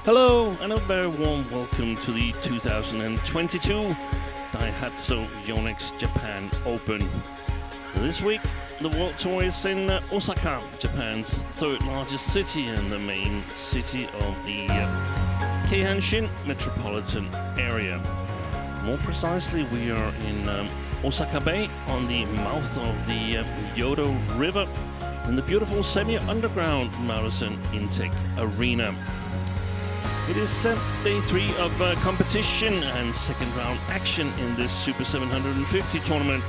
Hello and a very warm welcome to the 2022 DAIHATSU YONEX Japan Open. This week the World Tour is in Osaka, Japan's third largest city and the main city of the Keihanshin metropolitan area. More precisely, we are in Osaka Bay on the mouth of the Yodo River in the beautiful semi-underground Madison Intec Arena. It is day 3 of competition and second round action in this Super 750 tournament,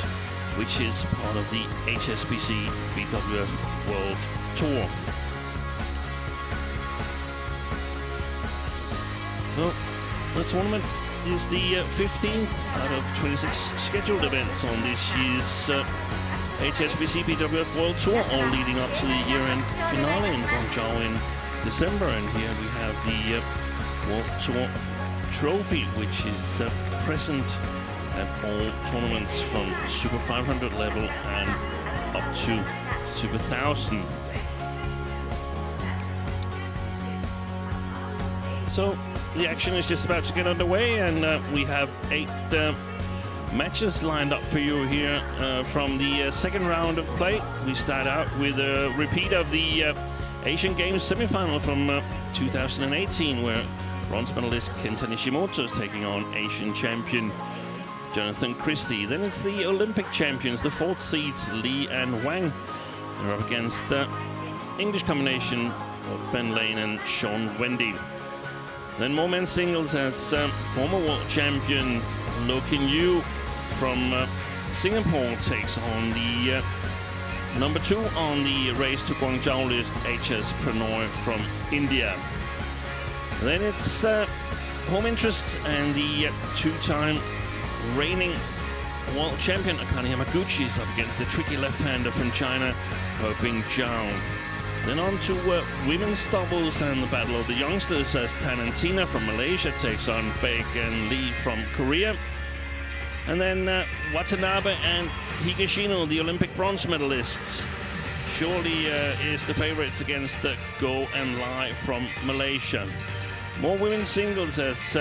which is part of the HSBC BWF World Tour. Well, the tournament is the 15th out of 26 scheduled events on this year's HSBC BWF World Tour, all leading up to the year-end finale in Guangzhou in December. And here we have the World Tour trophy, which is present at all tournaments from Super 500 level and up to Super 1000. So the action is just about to get underway, and we have 8 matches lined up for you here from the second round of play. We start out with a repeat of the Asian Games semi-final from 2018, where bronze medalist Kenta Nishimoto is taking on Asian champion Jonatan Christie. Then it's the Olympic champions, the 4th seeds Lee and Wang. They're up against English combination of Ben Lane and Sean Wendy. Then more men's singles as former world champion Lo Kin Yu from Singapore takes on the number 2 on the race to Guangzhou list, HS Pranoy from India. Then it's home interest and the 2-time reigning world champion Akane Yamaguchi is up against the tricky left-hander from China, Ho Bing Zhao. Then on to women's doubles and the battle of the youngsters as Tan and Tina from Malaysia takes on Baek and Lee from Korea. And then Watanabe and Higashino, the Olympic bronze medalists, surely is the favorites against Go and Lai from Malaysia. More women's singles as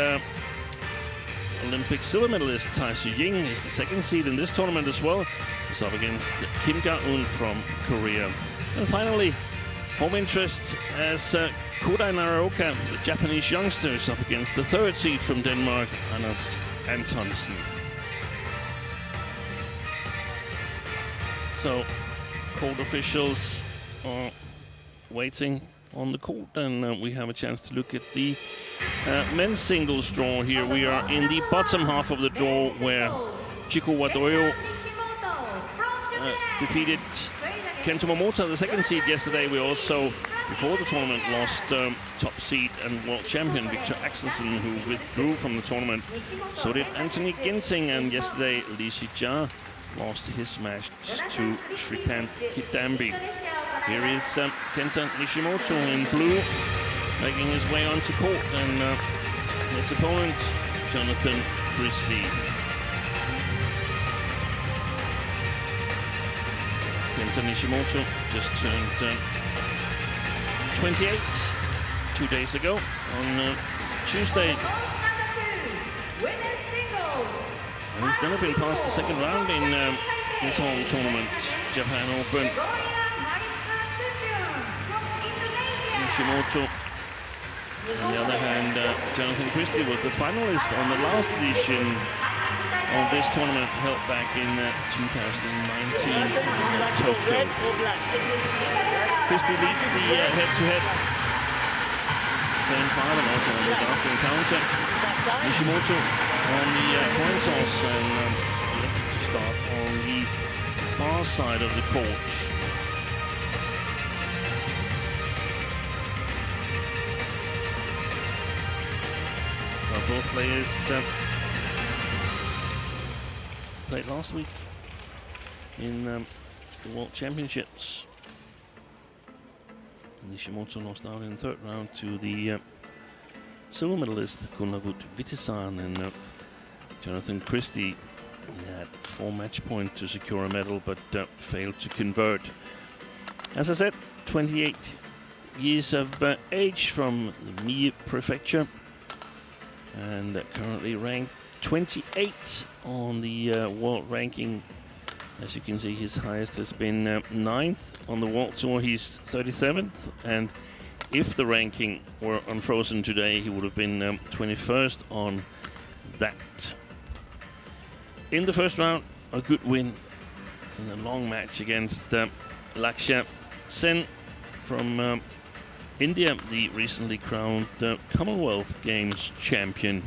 Olympic silver medalist Tai Su Ying is the 2nd seed in this tournament as well. He's up against Kim Ga-eun from Korea. And finally, home interest as Kodai Naraoka, the Japanese youngster, is up against the 3rd seed from Denmark, Anders Antonsen. So, court officials are waiting on the court, and we have a chance to look at the men's singles draw here. We are in the bottom half of the draw, where Chiko Wadoyo defeated Kento Momota, the 2nd seed yesterday. We also, before the tournament, lost top seed and world champion Victor Axelsen, who withdrew from the tournament. So did Anthony Ginting, and yesterday Lee Si-ja lost his match to Shrikant Kidambi. Here is Kenta Nishimoto in blue, making his way onto court, and his opponent, Jonatan Christie. Kenta Nishimoto just turned 28 2 days ago on Tuesday. And he's never been past the second round in his home tournament, Japan Open. Nishimoto, on the other hand, Jonatan Christie was the finalist on the last edition of this tournament, held back in 2019 in Tokyo. Christie leads the head-to-head semi-final, also on the last encounter. Nishimoto on the coin toss, and left to start on the far side of the court. Both players played last week in the World Championships. Nishimoto lost out in the 3rd round to the silver medalist Gunnarud Vitisan, and Jonatan Christie had 4 match points to secure a medal, but failed to convert. As I said, 28 years of age, from the Mie Prefecture, and currently ranked 28 on the world ranking. As you can see, his highest has been 9th. On the World Tour, he's 37th, and if the ranking were unfrozen today, he would have been 21st on that. In the first round, a good win in a long match against Lakshya Sen from India, the recently crowned Commonwealth Games champion.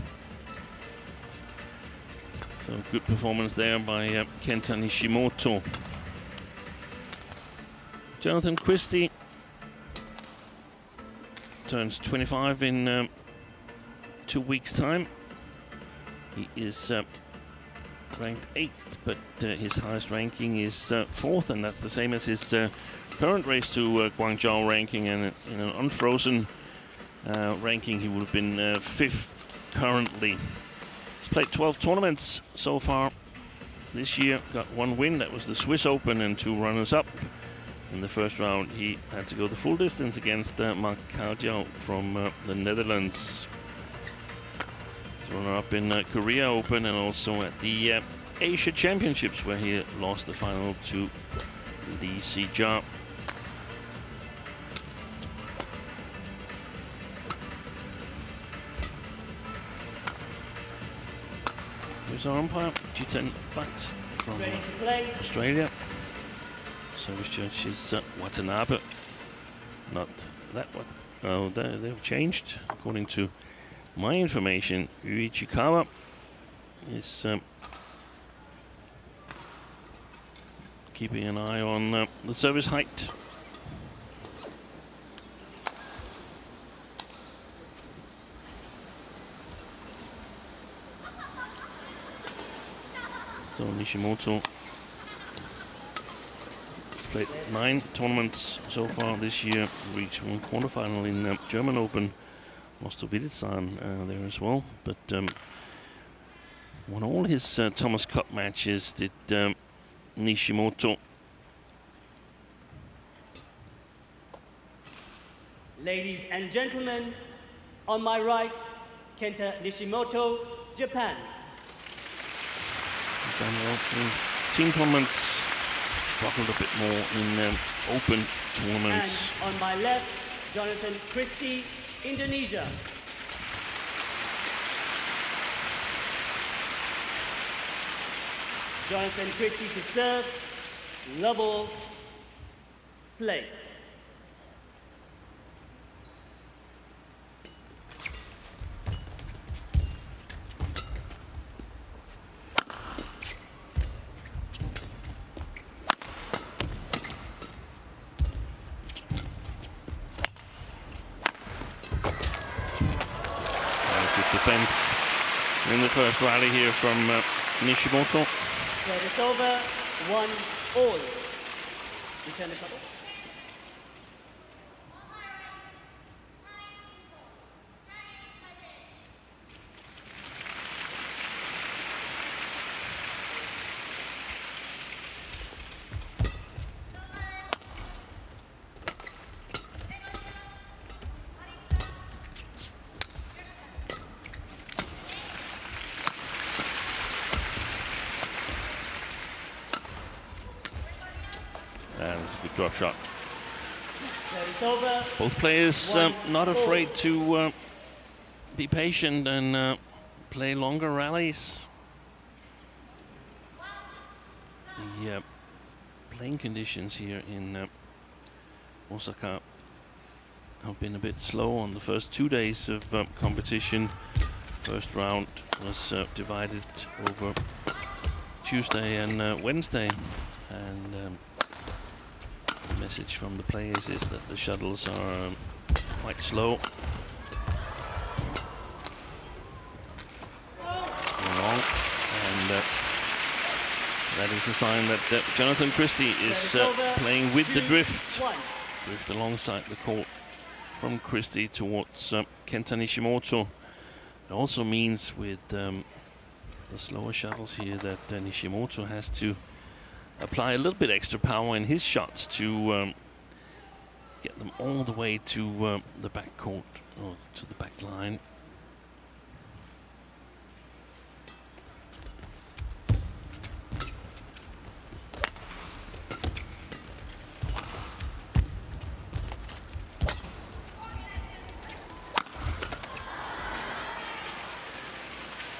So good performance there by Kenta Nishimoto. Jonatan Christie turns 25 in 2 weeks' time. He is ranked 8th, but his highest ranking is 4th, and that's the same as his current race to Guangzhou ranking. And in an unfrozen ranking, he would have been 5th currently. He's played 12 tournaments so far this year, got 1 win, that was the Swiss Open, and 2 runners-up. In the first round, he had to go the full distance against Mark Cardiau from the Netherlands. Runner-up in Korea Open, and also at the Asia Championships, where he lost the final to Lee Si-ja. Here's our umpire, Jonatan Christie from Australia. Service judge is Watanabe. Not that one. Oh, they've changed. According to my information, Uichikawa is keeping an eye on the service height. So Nishimoto has played 9 tournaments so far this year, reached 1 quarterfinal in German Open, lost to Viditsan there as well, but won all his Thomas Cup matches, did Nishimoto. Ladies and gentlemen, on my right, Kenta Nishimoto, Japan. Done well in team tournaments, struggled a bit more in open tournaments. And on my left, Jonatan Christie, Indonesia. Jonatan Christie to serve, level, play. Defense in the first rally here from Nishimoto. Service over, 1-all. Return the shuttle. And it's a good drop shot. Over. Both players not afraid to be patient and play longer rallies. The playing conditions here in Osaka have been a bit slow on the first 2 days of competition. First round was divided over Tuesday and Wednesday, and the message from the players is that the shuttles are quite slow. Long, and that is a sign that Jonatan Christie is playing with the drift. Drift alongside the court from Christie towards Kenta Nishimoto. It also means with the slower shuttles here that Nishimoto has to apply a little bit extra power in his shots to get them all the way to the back court, or to the back line.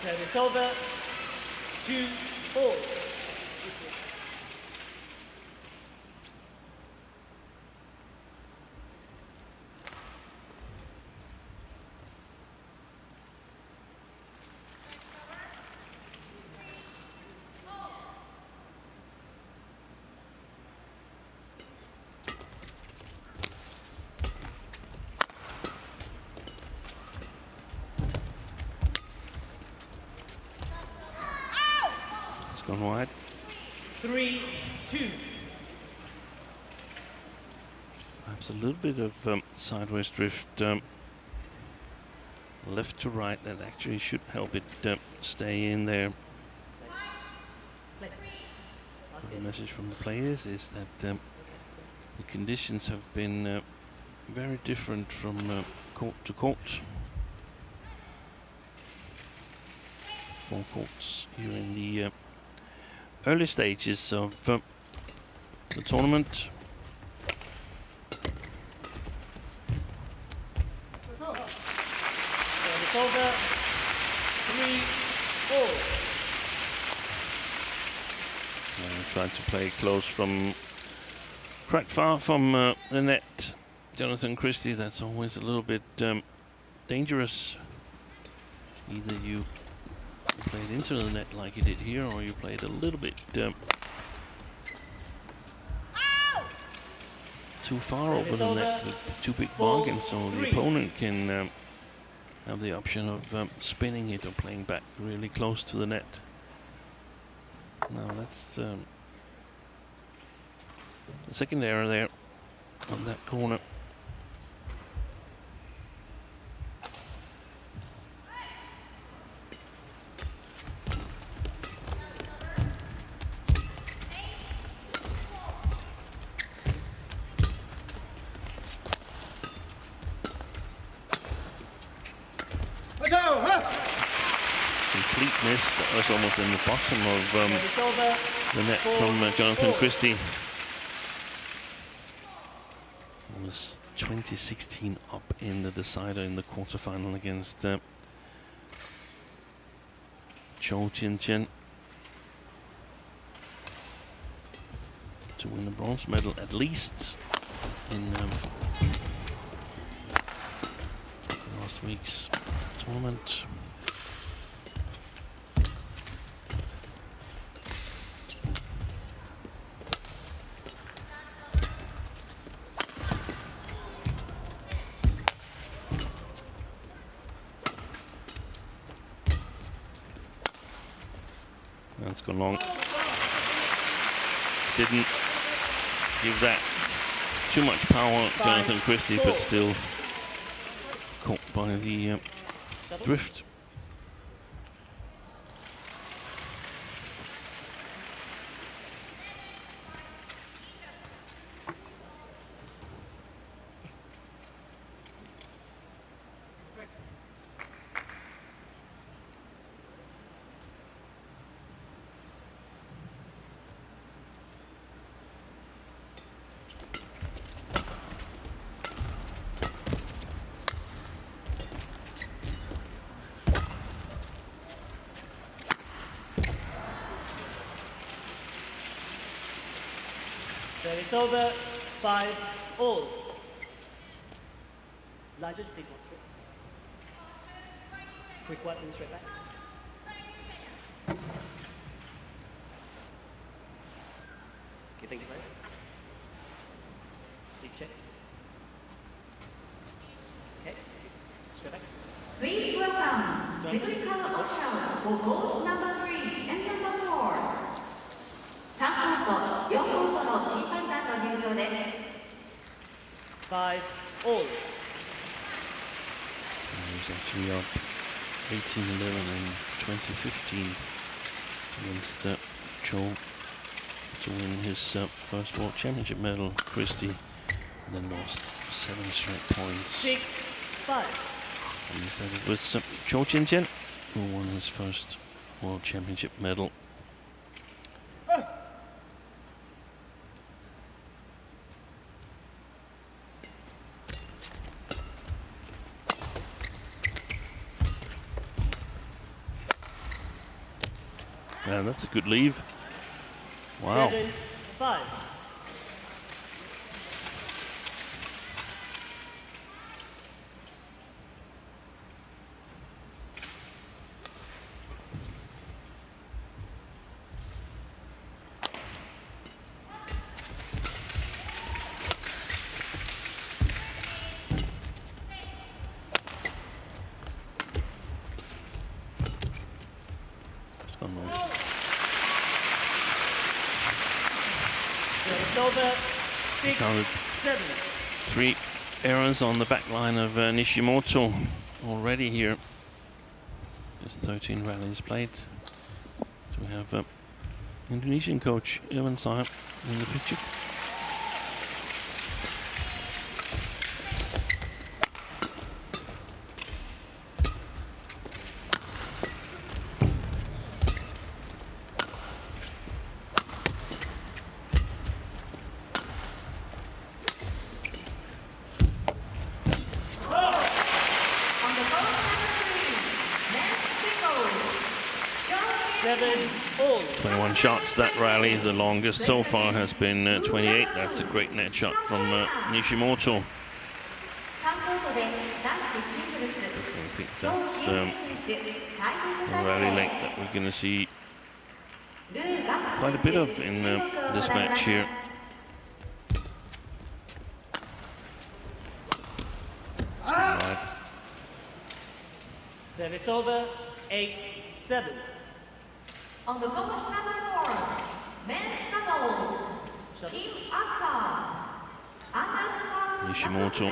Service over, 2-4. Gone wide. 3-2. Perhaps a little bit of sideways drift, left to right, that actually should help it stay in there. The message from the players is that the conditions have been very different from court to court. 4 courts here in the early stages of the tournament. Service over, 3-4. Trying to play close from quite far from the net. Jonatan Christie, that's always a little bit dangerous. Either you played into the net like he did here, or you played a little bit too far over the net with 2 big bargains, so the opponent can have the option of spinning it or playing back really close to the net. Now that's the second error there on that corner. Complete miss. That was almost in the bottom of the net from Jonatan Christie. It was 2016 up in the decider in the quarterfinal against Cho Chin-Chen to win the bronze medal at least in last week's tournament. That's gone long. Didn't give that too much power, Jonatan Christie, but still caught by the drift. Service over, 5-all. Larger, please. Quick wipe and straight back. Okay, thank you, guys. Please check. It's okay. Straight back. Please welcome technical officials for court number 3 and number 4. 3コート、4コートの審判団の入場です。 5-all. He was actually up 18-11 in 2015 against Cho to win his first World Championship medal. Christie Then lost 7 straight points. 6-5. Instead it was Cho Chin-Chen who won his first World Championship medal. And that's a good leave. Wow. 7-5. Over 6-7. 3 errors on the back line of Nishimoto already here. There's 13 rallies played. So we have Indonesian coach Irwan Saib in the picture. Shots that rally, the longest so far has been 28. That's a great net shot from Nishimoto. Definitely think that's a rally length that we're going to see quite a bit of in this match here. Right. Service over, 8-7. On the court number 4, men's doubles, Nishimoto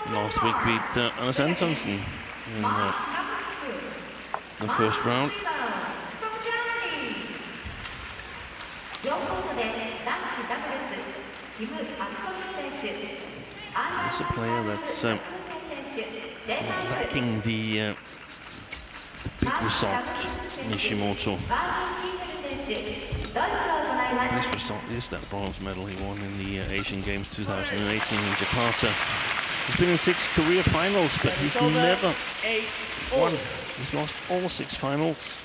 last week beat Anders Antonsen in the first round. He's a player that's lacking the big result, Nishimoto. Best result is that bronze medal he won in the Asian Games 2018 in Jakarta. He's been in 6 career finals, but he's never won. He's lost all 6 finals.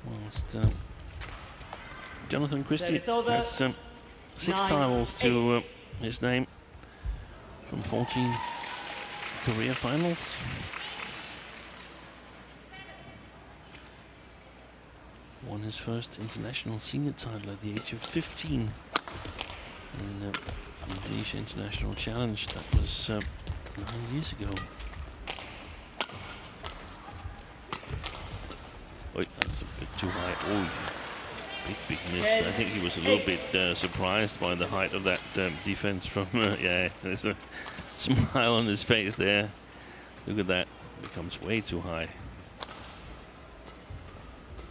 Whilst Jonatan Christie has 6 titles to his name from 14 career finals. Won his first international senior title at the age of 15 in the Indonesia International Challenge. That was 9 years ago. Wait, that's a bit too high. Oh, big miss. I think he was a little bit surprised by the height of that defense from, yeah, there's a smile on his face there. Look at that, becomes way too high.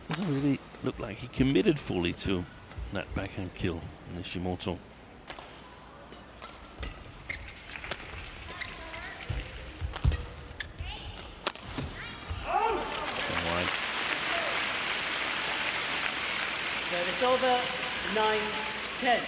Doesn't really look like he committed fully to that backhand kill, Nishimoto. Service over, 9-10.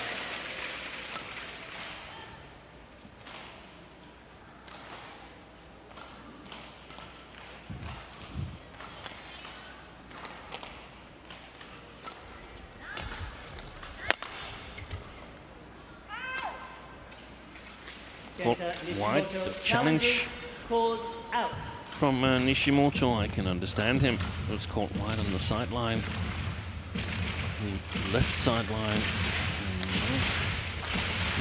Wide, the challenge called out from Nishimoto. I can understand him. It was caught wide on the sideline. The left sideline.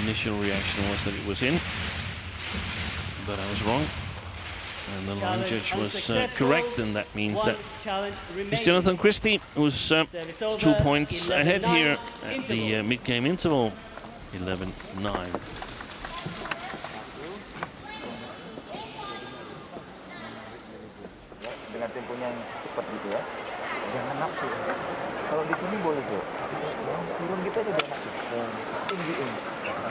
Initial reaction was that it was in, but I was wrong. And the line judge was correct, and that means that it's Jonatan Christie who's 2 points ahead here at the mid-game interval, 11-9. dengan temponya yang cepat gitu ya. Jangan nafsu. Kalau di sini boleh Jo, turun gitu aja jangan nafsu. Tinggiin,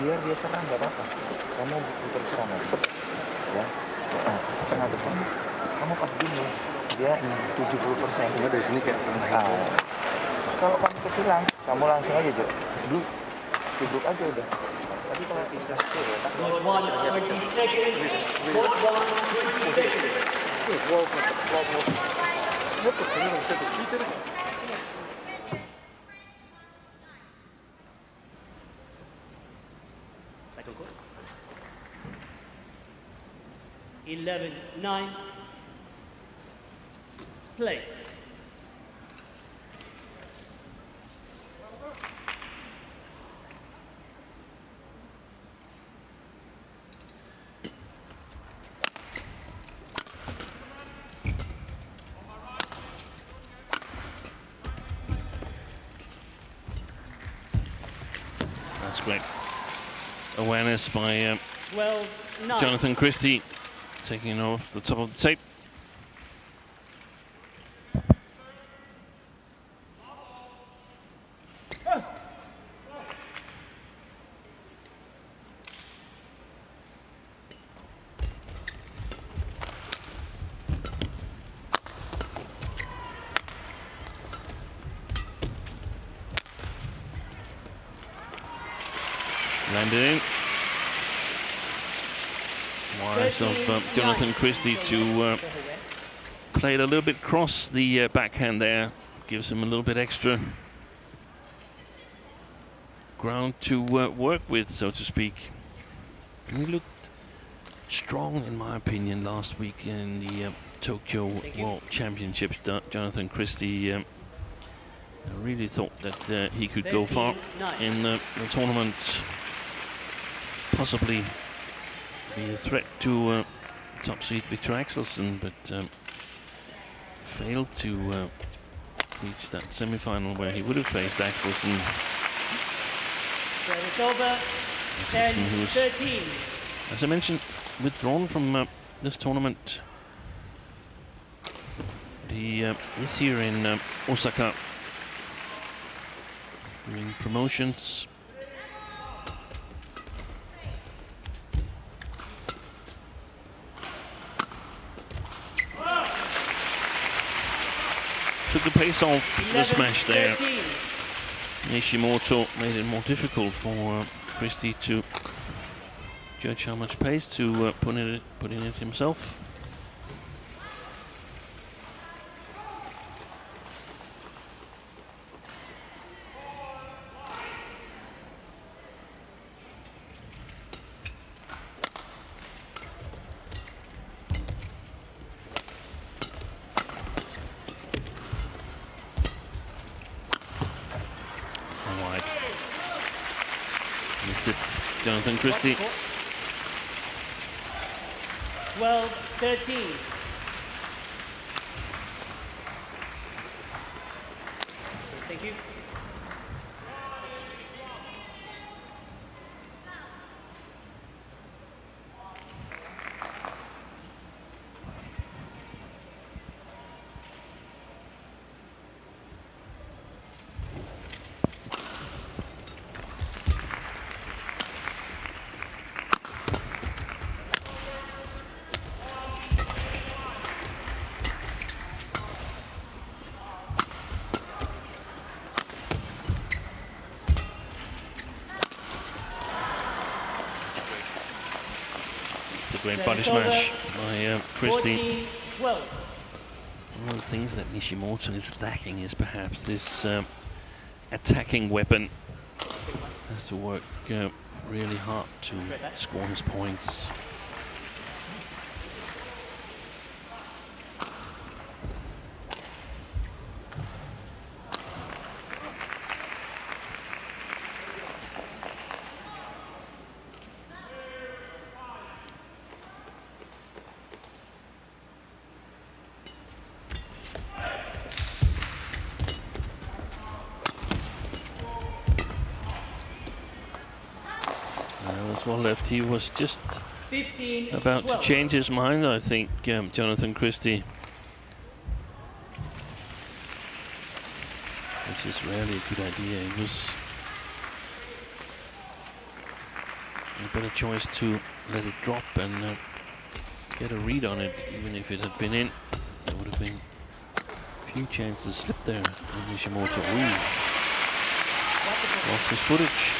biar dia serang nggak apa-apa. Kamu putar serang aja, ya. Nah, tengah depan, kamu pas gini, dia 70%. Cuma dari sini kayak tengah. Kalau kamu kesilang, kamu langsung aja Jo, duduk aja udah. Tapi kalau pisah itu ya, Court 1, 20 seconds. Court 1, 20 seconds. Second court. 11-9. Play. That's great awareness by 12-9. Jonatan Christie, taking it off the top of the tape. Landed in. Wise of Jonatan Christie to play it a little bit cross the backhand there. Gives him a little bit extra ground to work with, so to speak. And he looked strong, in my opinion, last week in the Tokyo World Championships. Jonatan Christie, I really thought that he could go far in the tournament. Possibly be a threat to top seed Victor Axelsen, but failed to reach that semi-final where he would have faced Axelsen. Service over. Axelsen, who was, 10-13. as I mentioned, withdrawn from this tournament. He is here in Osaka doing promotions. Took the pace off the smash there. Nishimoto made it more difficult for Christie to judge how much pace to put in it himself. Jonatan Christie. 12-13. Thank you. Great body smash by Christie. 14-12. One of the things that Nishimoto is lacking is perhaps this attacking weapon. Has to work really hard to score his points. One left. He was just 15, about 12. to change his mind, I think, Jonatan Christie. which is rarely a good idea. It was a better choice to let it drop and get a read on it. Even if it had been in, there would have been a few chances to slip there. And Nishimoto lost his footage.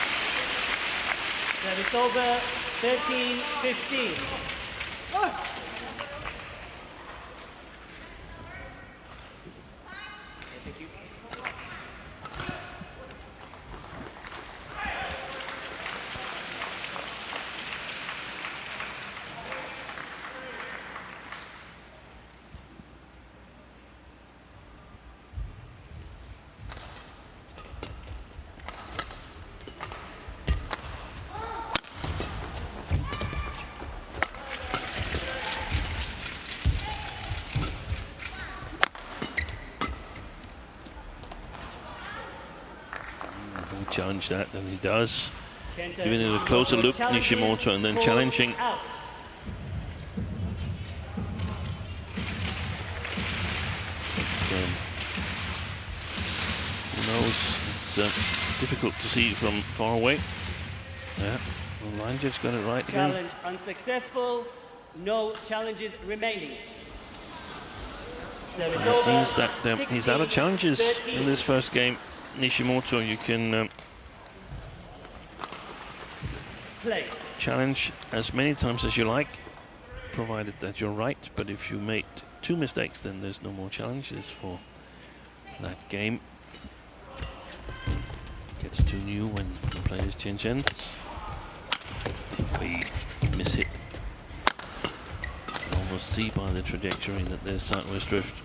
Service over, 13-15. Challenge that, and he does. Giving it a closer look, Nishimoto, and then challenging. Out. Who knows? It's difficult to see from far away. Yeah, the line just got it right again. Challenge unsuccessful. No challenges remaining. Service That over. means that he's out of challenges 13. in this first game. Nishimoto, you can Play. challenge as many times as you like, provided that you're right. But if you make 2 mistakes, then there's no more challenges for that game. Gets too new when the players change ends. We miss hit. Almost see by the trajectory that there's sideways drift.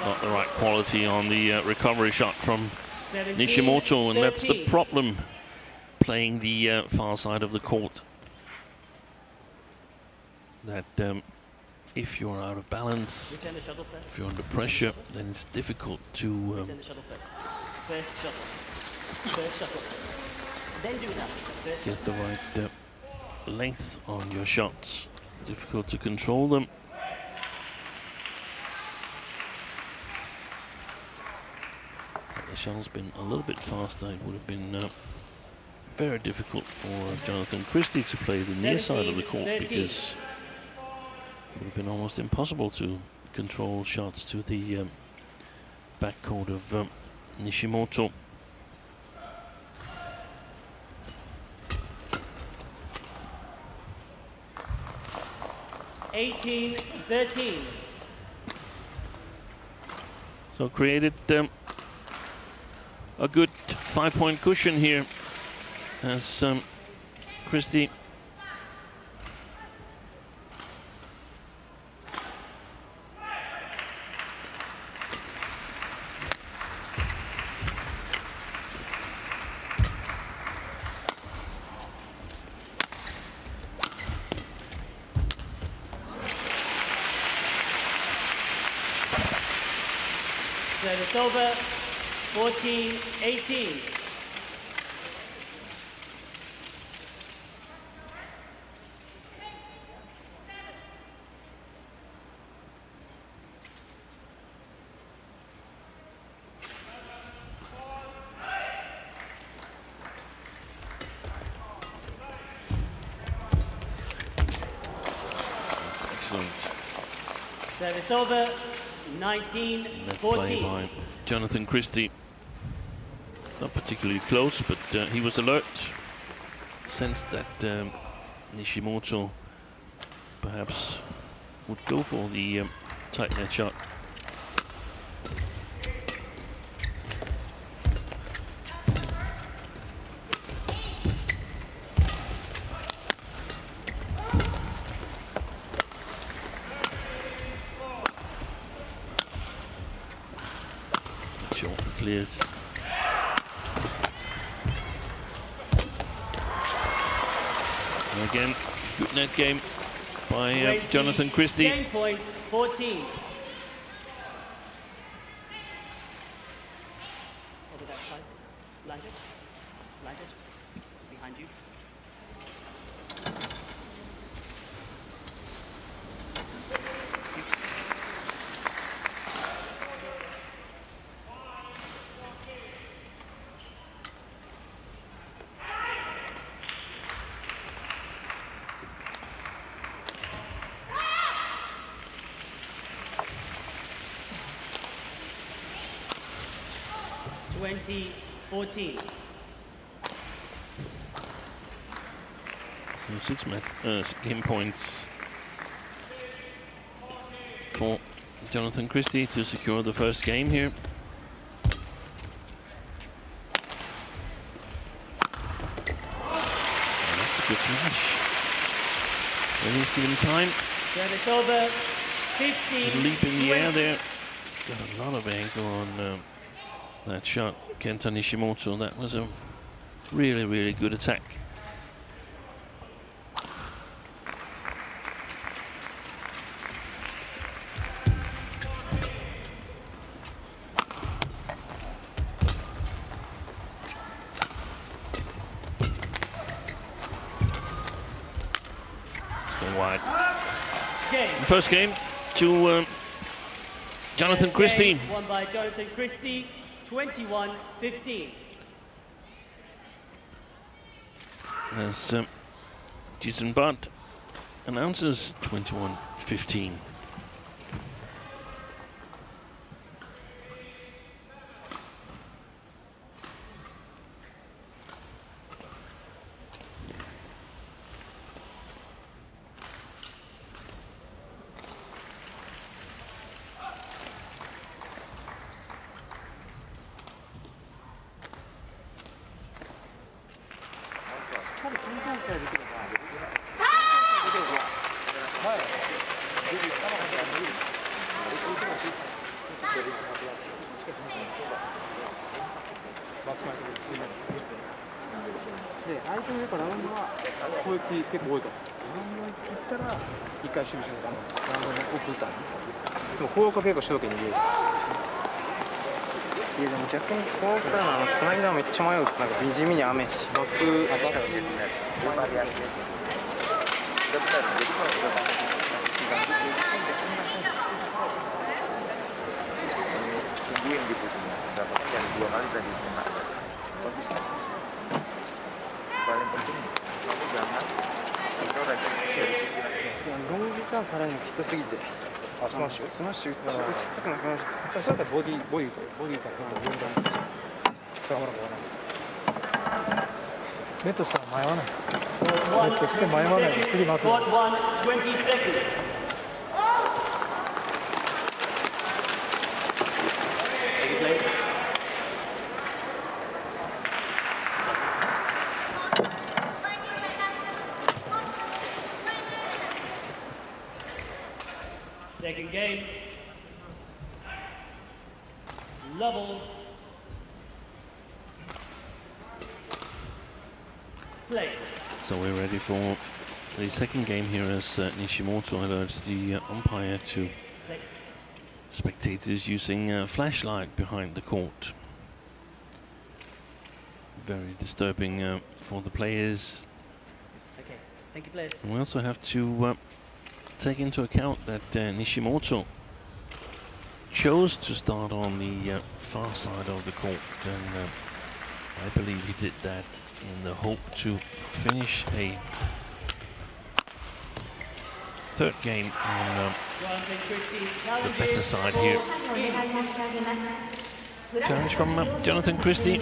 Not the right quality on the recovery shot from 17, Nishimoto, and that's the 13. problem, playing the far side of the court. That if you're out of balance, Return the shuttle first. if you're under pressure, then it's difficult to Return the shuttle first. First shuttle. First shuttle. Then do that. First get the right length on your shots. Difficult to control them. The shuttle's been a little bit faster. It would have been very difficult for Jonatan Christie to play the near side of the court, 13. because it would have been almost impossible to control shots to the backcourt of Nishimoto. $18, 13. So created a good 5-point cushion here as Christie Service over, 14, 18. That's excellent. Service over, 19, Net play 14. by Jonatan Christie. Not particularly close, but he was alert. Sensed that Nishimoto perhaps would go for the tight net shot. Short clears. And again, good net game by 20, Jonatan Christie. Game point, 14. Over that side. Land it. Land it. behind you. (20-14). So 6 game points for Jonatan Christie to secure the first game here. And that's a good finish. When he's given time. Service over. 15. Leap in the air there. Got a lot of angle on that shot. Kenta Nishimoto. That was a really, really good attack. Wide. The first game to Jonatan Christie. Won by Jonatan Christie, 21-15. As Jason Butt announces 21-15. Court 1, 20 seconds. Second game. Level. Play. So we're ready for the second game here as Nishimoto alerts the umpire to spectators using a flashlight behind the court. Very disturbing for the players. Okay, thank you, players. And we also have to take into account that Nishimoto chose to start on the far side of the court, and I believe he did that in the hope to finish a third game on the better side here. Challenge from Jonatan Christie.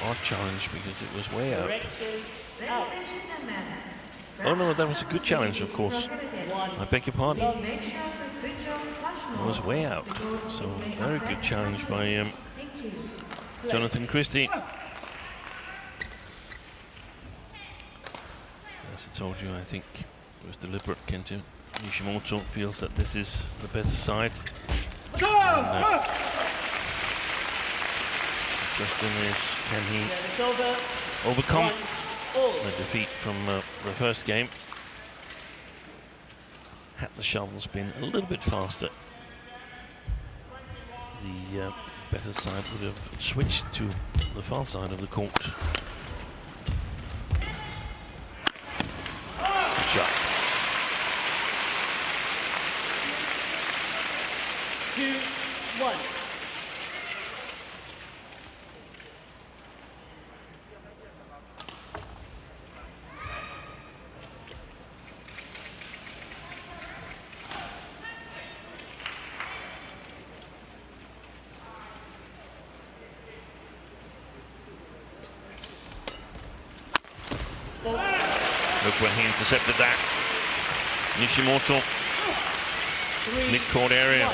Odd challenge because it was way out. Oh no, that was a good challenge, of course. I beg your pardon. It was way out. So very good challenge by Jonatan Christie. As I told you, I think it was deliberate. Kenta Nishimoto feels that this is the better side. And, the question is, can he overcome the defeat from the first game. Had the shovels been a little bit faster, the better side would have switched to the far side of the court. Good shot. 2-1. Look when he intercepted that. Nishimoto, mid-court area.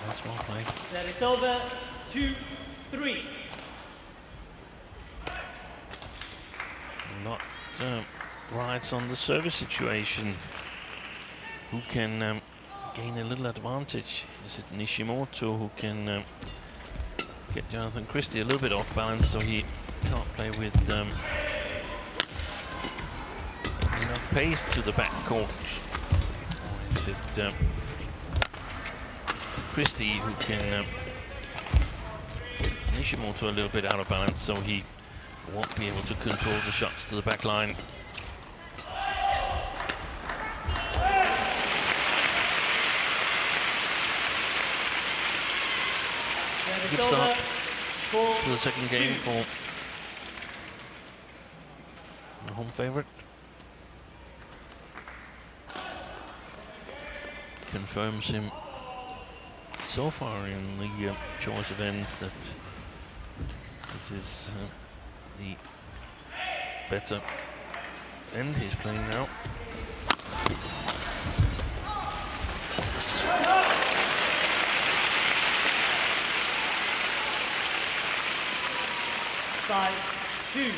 That's well played. Service over, 2-3. Not rights on the service situation. Who can gain a little advantage? Is it Nishimoto who can get Jonatan Christie a little bit off balance so he can't play with enough pace to the back court? Or is it Christie who can get Nishimoto a little bit out of balance so he won't be able to control the shots to the back line? Good start to the second game for the home favorite. Confirms him so far in the choice events that this is the better end he's playing now. Five, 2.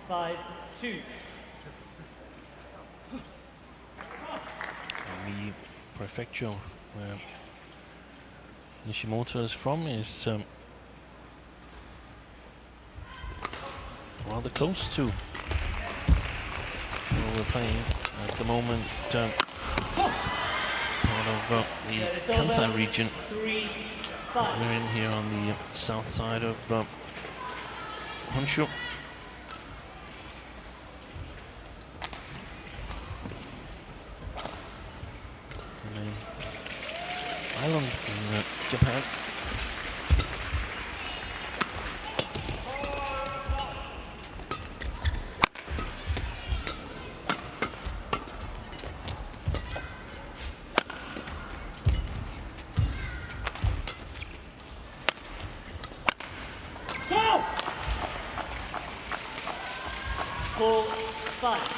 5-2. The prefecture where Nishimoto is from is rather close to where we're playing at the moment. Part of the Kansai region. 3-5. We're in here on the south side of Honshu. Island in Japan. So 4-5.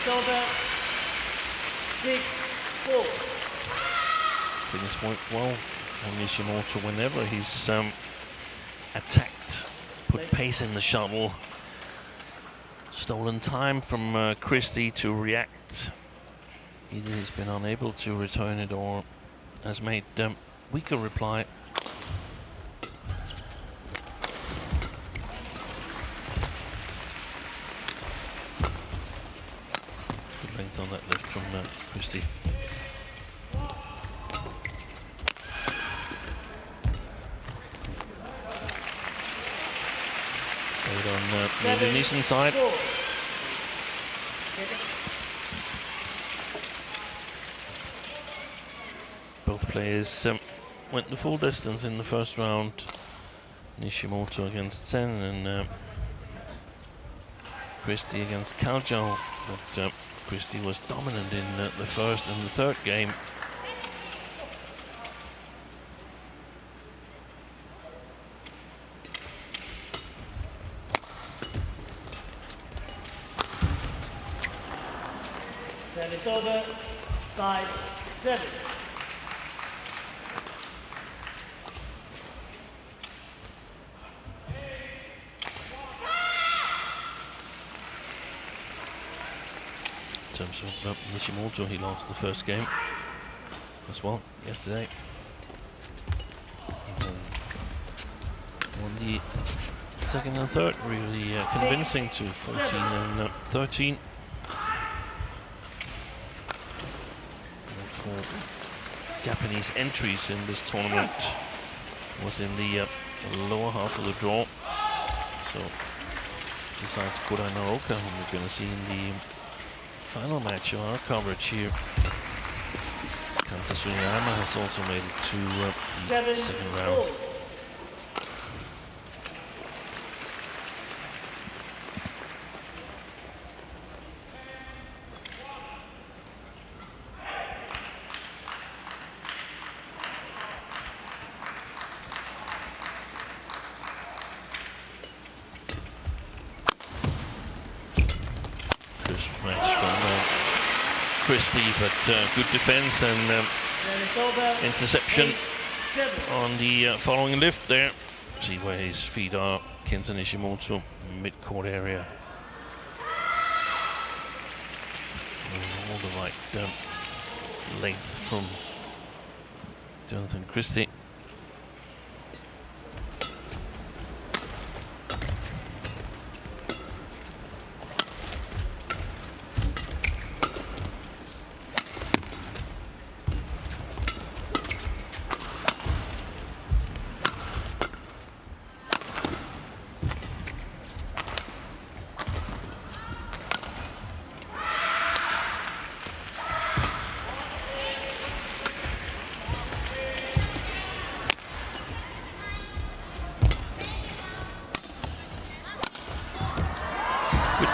Over 6-4. Things work well on Nishimoto whenever he's attacked, put pace in the shuttle, stolen time from Christie to react. Either he's been unable to return it or has made weaker reply. strength on that lift from Christie. Stayed on the Indonesian side. Both players went the full distance in the first round. Nishimoto against Sen and Christie against Kaojou, but Christie was dominant in the first and the third game. Service over, 5-7. In terms of Nishimoto, he lost the first game as well yesterday. Won the second and third, really convincing to 14 and 13. And for Japanese entries in this tournament was in the lower half of the draw. So besides Kodai Naoka, whom we're going to see in the final match of our coverage here, Kenta Nishimoto has also made it to the second round. Christie, but good defense and interception on the following lift there. See where his feet are, Kenta Nishimoto, mid-court area. And all the right length from Jonatan Christie.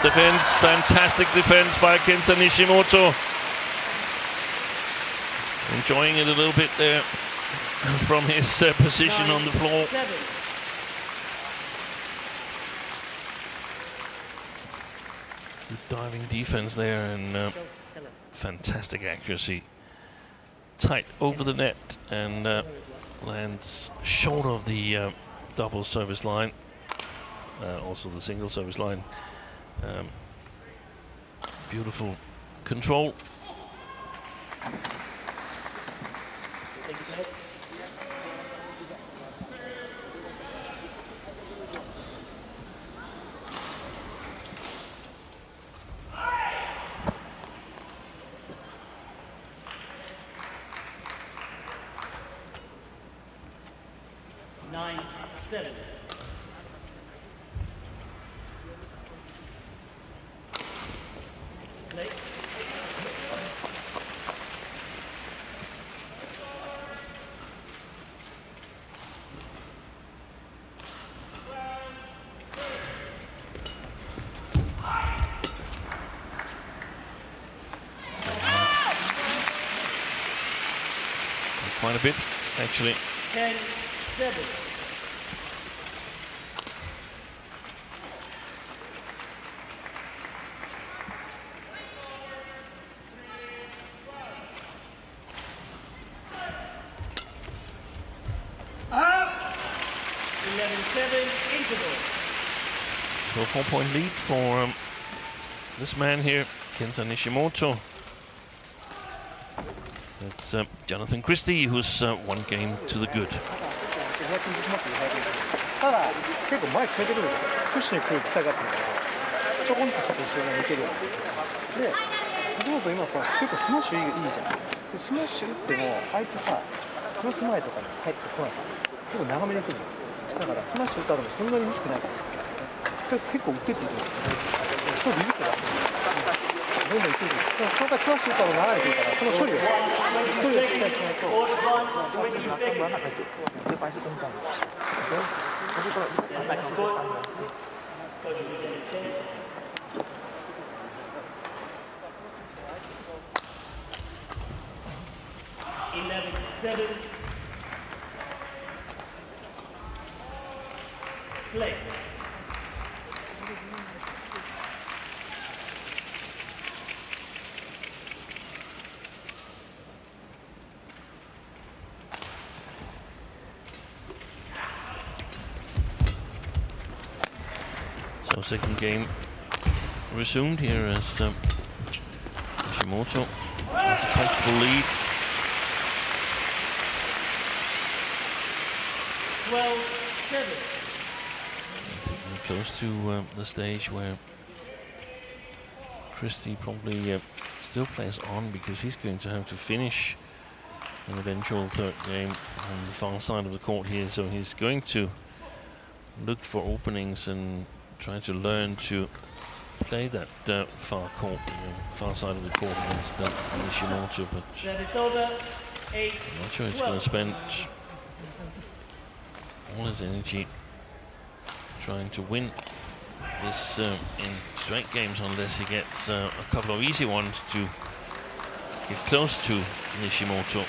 Defense, fantastic defense by Kenta Nishimoto. Enjoying it a little bit there from his position on the floor. Good diving defense there and fantastic accuracy. Tight over the net and lands short of the double service line. Also the single service line. Beautiful control. Thank you, guys. Nine, 7. Play. Quite a bit, actually. 10-7. So a 4-point lead for this man here, Kenta Nishimoto. It's Jonatan Christie, who's one game to the good. ただ結構前決めてくるクッションに来る機会があったのでちょこんとしたポジションが抜けるで藤本今さ結構スマッシュいいじゃん。でスマッシュ打っても相手さクロス前とかに入ってこないから結構長めに来るの。だからスマッシュ打った後もそんなにリスクないからそれ結構打ってって言ってる。そうビビってた。どんどんいってる。そのからスマッシュ打ったの長いというからその処理をしっかりしないとdia pasti kencang. Oke. Tapi kalau bisa Play. So second game resumed here as Nishimoto has a comfortable lead. 12-7. Close to the stage where Christie probably still plays on because he's going to have to finish an eventual third game on the far side of the court here. So he's going to look for openings and try to learn to play that far court, far side of the court against Nishimoto. But Service over. 8. I'm not sure he's going to spend all his energy trying to win this in straight games unless he gets a couple of easy ones to get close to Nishimoto.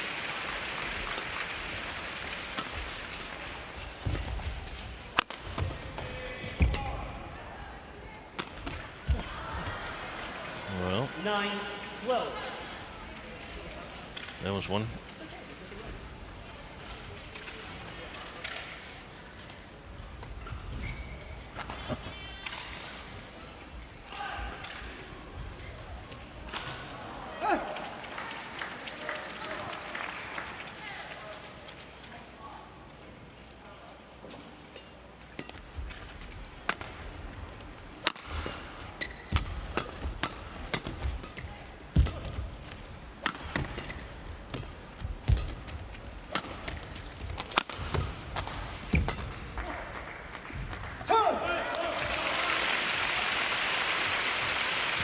Well, 9-12. there was one.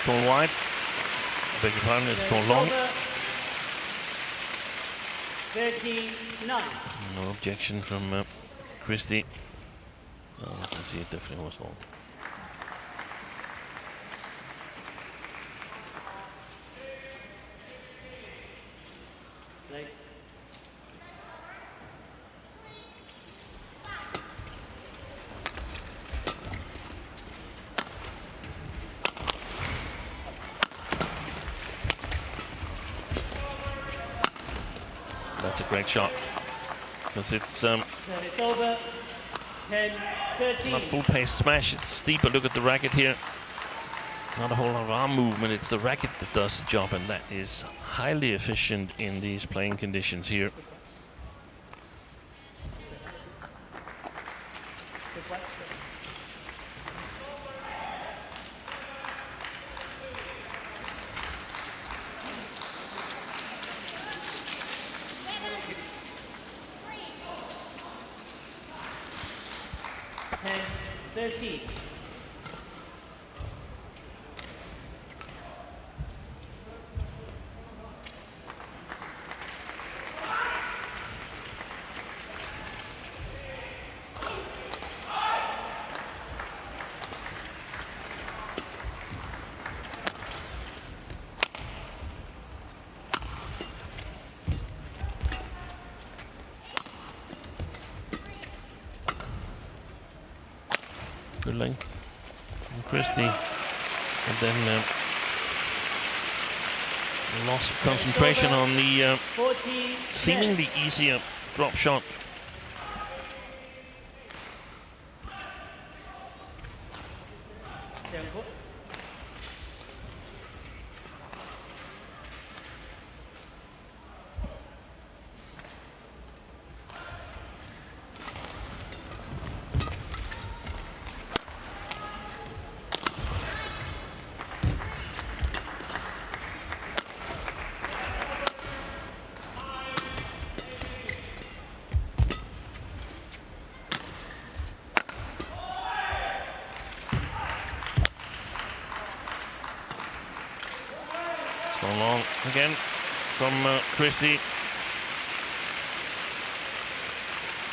Called wide. Beg your pardon, it's called long. 13-9. No objection from Christie. Oh, I can see it definitely was long. Play. That's a great shot because it's Service over. 10-13. not full pace smash, it's steeper. Look at the racket here. Not a whole lot of arm movement, it's the racket that does the job, and that is highly efficient in these playing conditions here. Good length from Christie, and then loss of concentration on the seemingly easier drop shot. Tempo. again from Christie.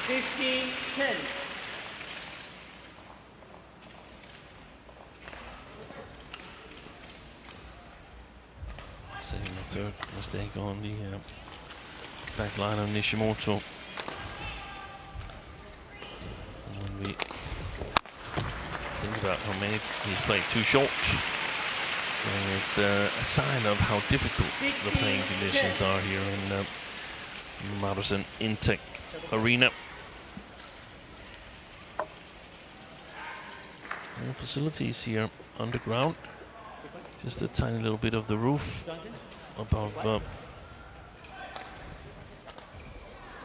15-10. Second and third mistake on the back line of Nishimoto. And when we think about how many he's played too short, and it's a sign of how difficult the playing conditions are here in Madison Intec Arena. And facilities here underground. Just a tiny little bit of the roof above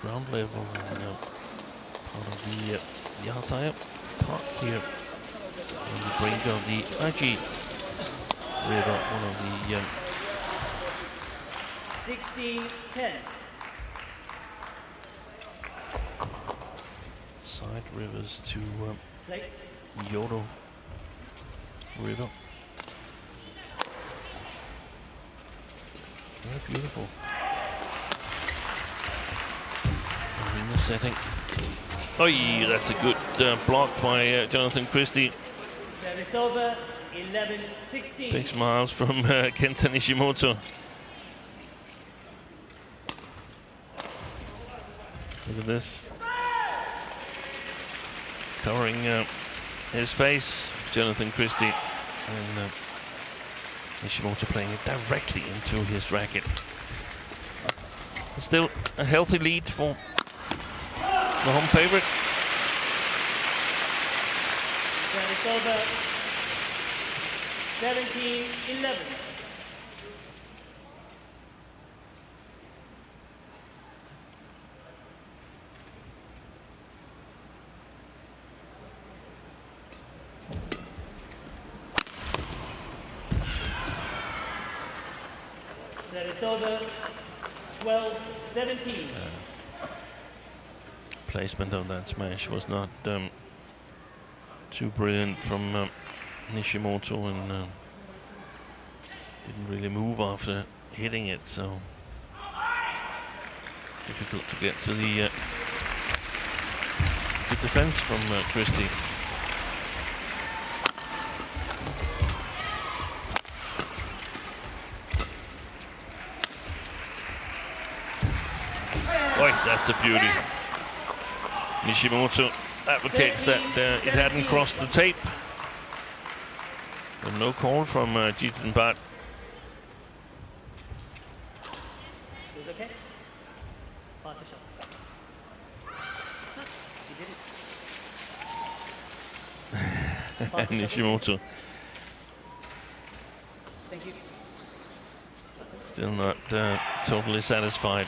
ground level, and part of the Yataya Park here on the brink of the Aji River, one of the 16-10. side rivers to Yodo River. Very beautiful arena setting. Oh, yeah, that's a good block by Jonatan Christie. Service over, 11-16. Big smiles from Kenta Nishimoto. Look at this. Covering his face, Jonatan Christie. And Nishimoto playing it directly into his racket. Still a healthy lead for the home favorite. Service over, 17-11. Service over, 12-17. Placement of that smash was not too brilliant from Nishimoto, and didn't really move after hitting it, so difficult to get to the good defense from Christie. Boy, that's a beauty. Nishimoto advocates that it hadn't crossed the tape. And no call from Jitan Bhatt. It was okay. Pass the shot. He did it. Nishimoto Thank you. still not totally satisfied.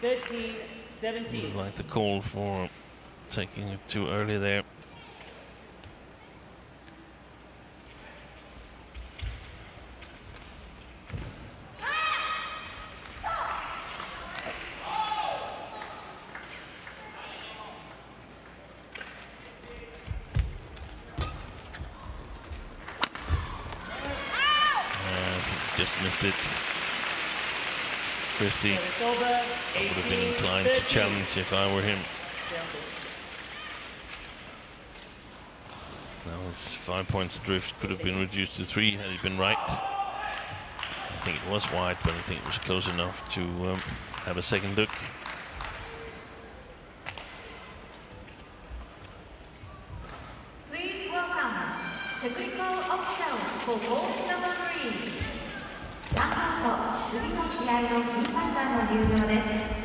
13-17. Like the call for taking it too early there. Just missed it. Christie, I would have been inclined to challenge if I were him. Now it's 5 points adrift, could have been reduced to 3 had he been right. I think it was wide, but I think it was close enough to have a second look. Please welcome technical officials for court number 3. 3番と次の試合の審判団の入場です。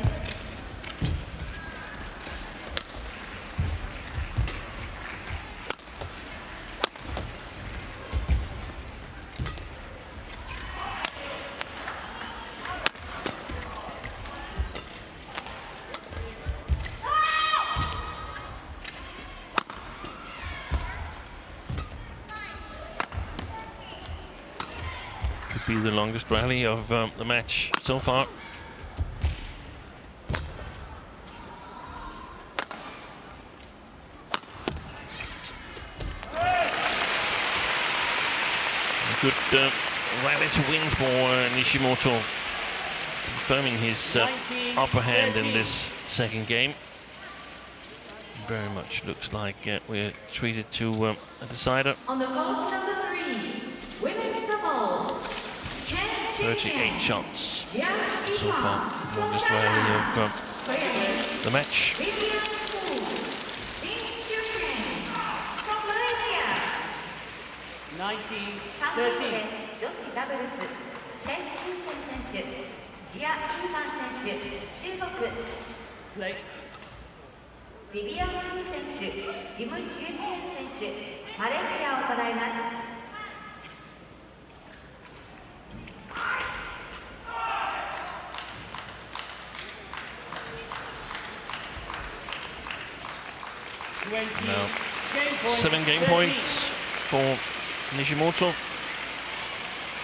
Be the longest rally of the match so far. A good rally to win for Nishimoto, confirming his upper hand in this second game. Very much looks like we're treated to a decider. On the court number 3, women's doubles. 38 shots so far. Longest rally of the match. 19-13. 女子ダブルス、チェン・チュンチェン選手、ジア・イーマン選手、中国。Play. ビビアン・フー選手、キム・チュンチェン選手、マレーシアを行います。Now, 7 game points for Nishimoto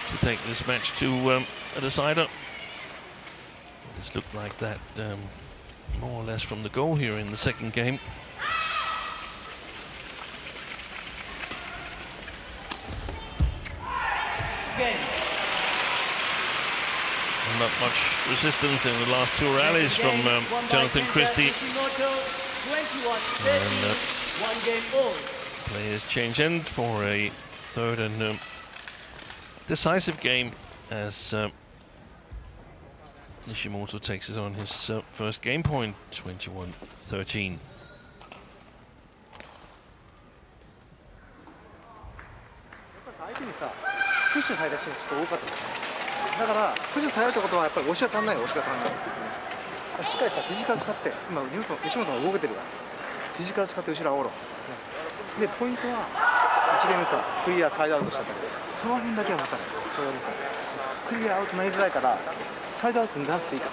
to take this match to a decider. This looked like that more or less from the goal here in the second game. And not much resistance in the last 2 rallies from Jonatan Christie. And players change end for a third and decisive game as Nishimoto takes it on his first game point, 21-13. プッシュされたシーンがちょっと多かっただからプッシュされるってことはやっぱり押しが足んないよ押しが足んないしっかりさフィジカル使って今西本が動けてるからさフィジカル使って後ろ煽ろう、ね、でポイントは1ゲームさクリアサイドアウトしちゃったけどその辺だけは待たないそれを見たクリアアウトなりづらいからサイドアウトになっていいから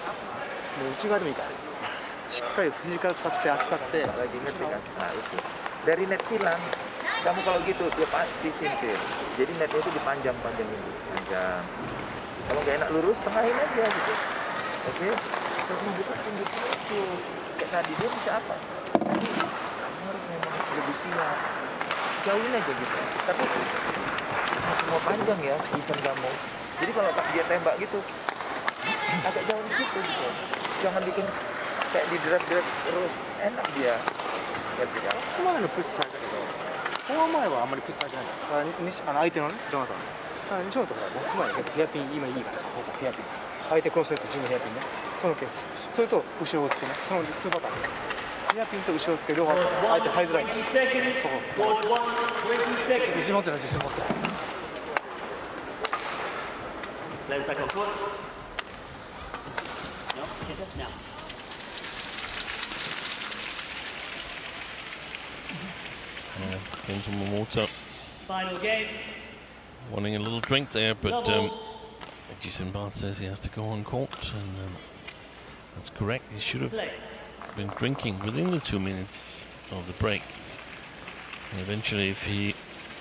もう内側でもいいからしっかりフィジカル使って足使って lagi ngerti kan? Nah itu dari net silang kamu kalau gitu dia pasti sintir jadi netnya itu dipanjang-panjangin panjang kalau nggak enak lurus tengahin aja gitu oke kamu buka tinggi itu kayak tadi dia bisa apa tadi kamu harus memang lebih siap jauhin aja gitu tapi semua panjang ya event kamu jadi kalau dia tembak gitu agak jauh gitu jangan bikin kayak di drag terus enak dia ya tidak ここまでのプッシュされたけどフォア前はあんまりプッシュされてない相手のねジョナタン西本が僕前ヘアピン今いいからさヘアピン相手クロスヘッド自分ヘアピンねそのケースそれと後ろをつけねその2パターンヘアピンと後ろをつけ両方相手入りづらいんだそう自信持ってない自信持ってない Players back on court. No, Kenta, now. Kenta Nishimoto Final game. wanting a little drink there, but Jason Bart says he has to go on court, and that's correct. He should have been drinking within the 2 minutes of the break. And eventually, if he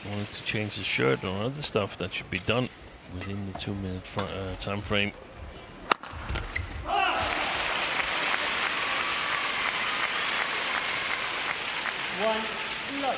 wanted to change his shirt or other stuff, that should be done within the 2 minute time frame. One blood.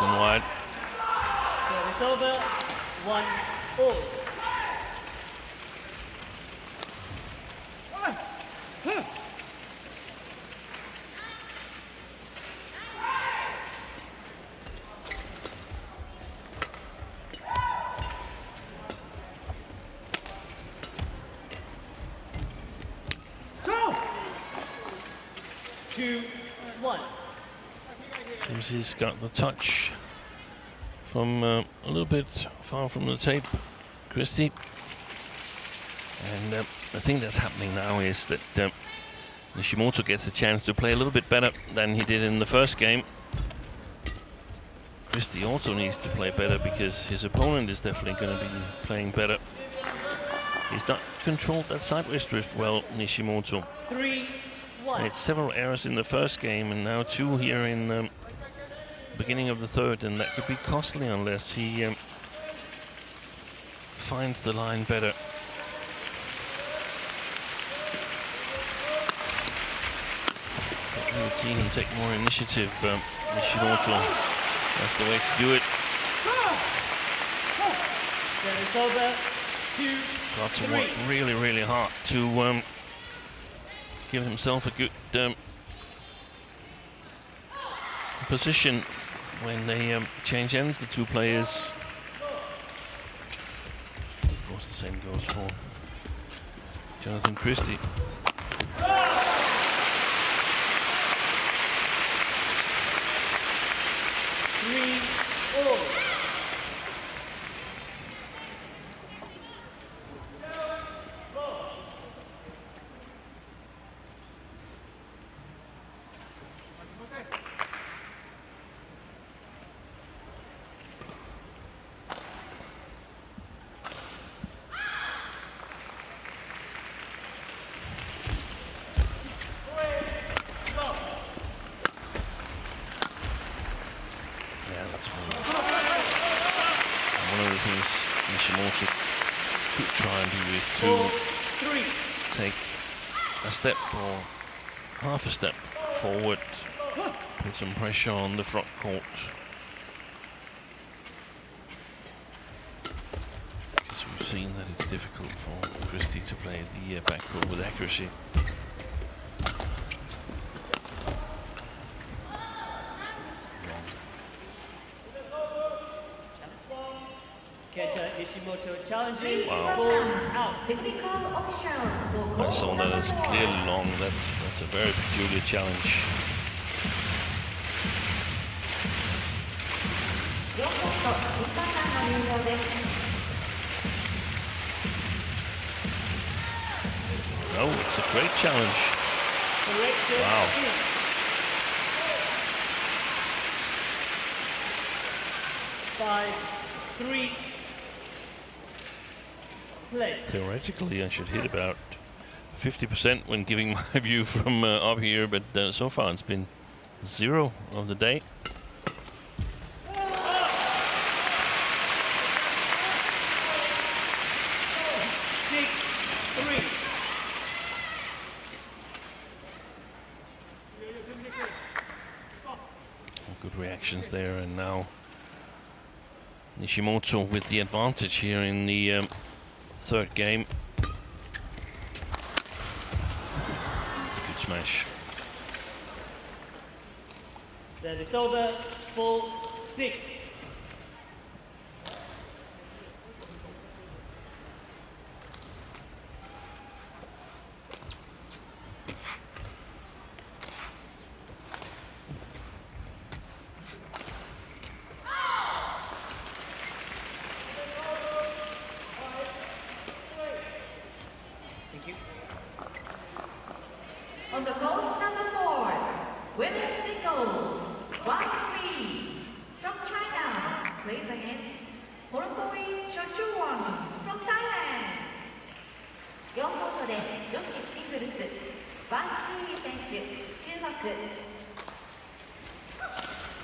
Wide. Service over. 1-all. So 2-1. Seems he's got the touch from a little bit far from the tape, Christie. And I think that's happening now is that Nishimoto gets a chance to play a little bit better than he did in the first game. Christie also needs to play better because his opponent is definitely going to be playing better. He's not controlled that sideways drift well, Nishimoto. 3-1. Made several errors in the first game and now 2 here in the beginning of the third, and that could be costly unless he finds the line better. We would see him take more initiative, Nishimoto. That's the way to do it. Service over. 2-3. Got to work really, really hard to give himself a good position when they change ends, the 2 players. Of course, the same goes for Jonatan Christie. 3-all. One of the things Nishimoto could try and do is to take a step or half a step forward, put some pressure on the front court. Because we've seen that it's difficult for Christie to play the back court with accuracy. Kenta Nishimoto challenges. Wow. Ball out. I saw that as clearly long. That's a very peculiar challenge. No, it's a great challenge. Wow. Five, 3. Play. Theoretically, I should hit about 50% when giving my view from up here, but so far it's been 0 of the day. Good reactions there, and now Nishimoto with the advantage here in the third game. It's a good smash. Service over. Full 6. On the court number 4, women's singles, 1-3 from China, plays against Morokoi Chochuwon from Thailand. 4コートで女子シングルス、1-3選手、中国。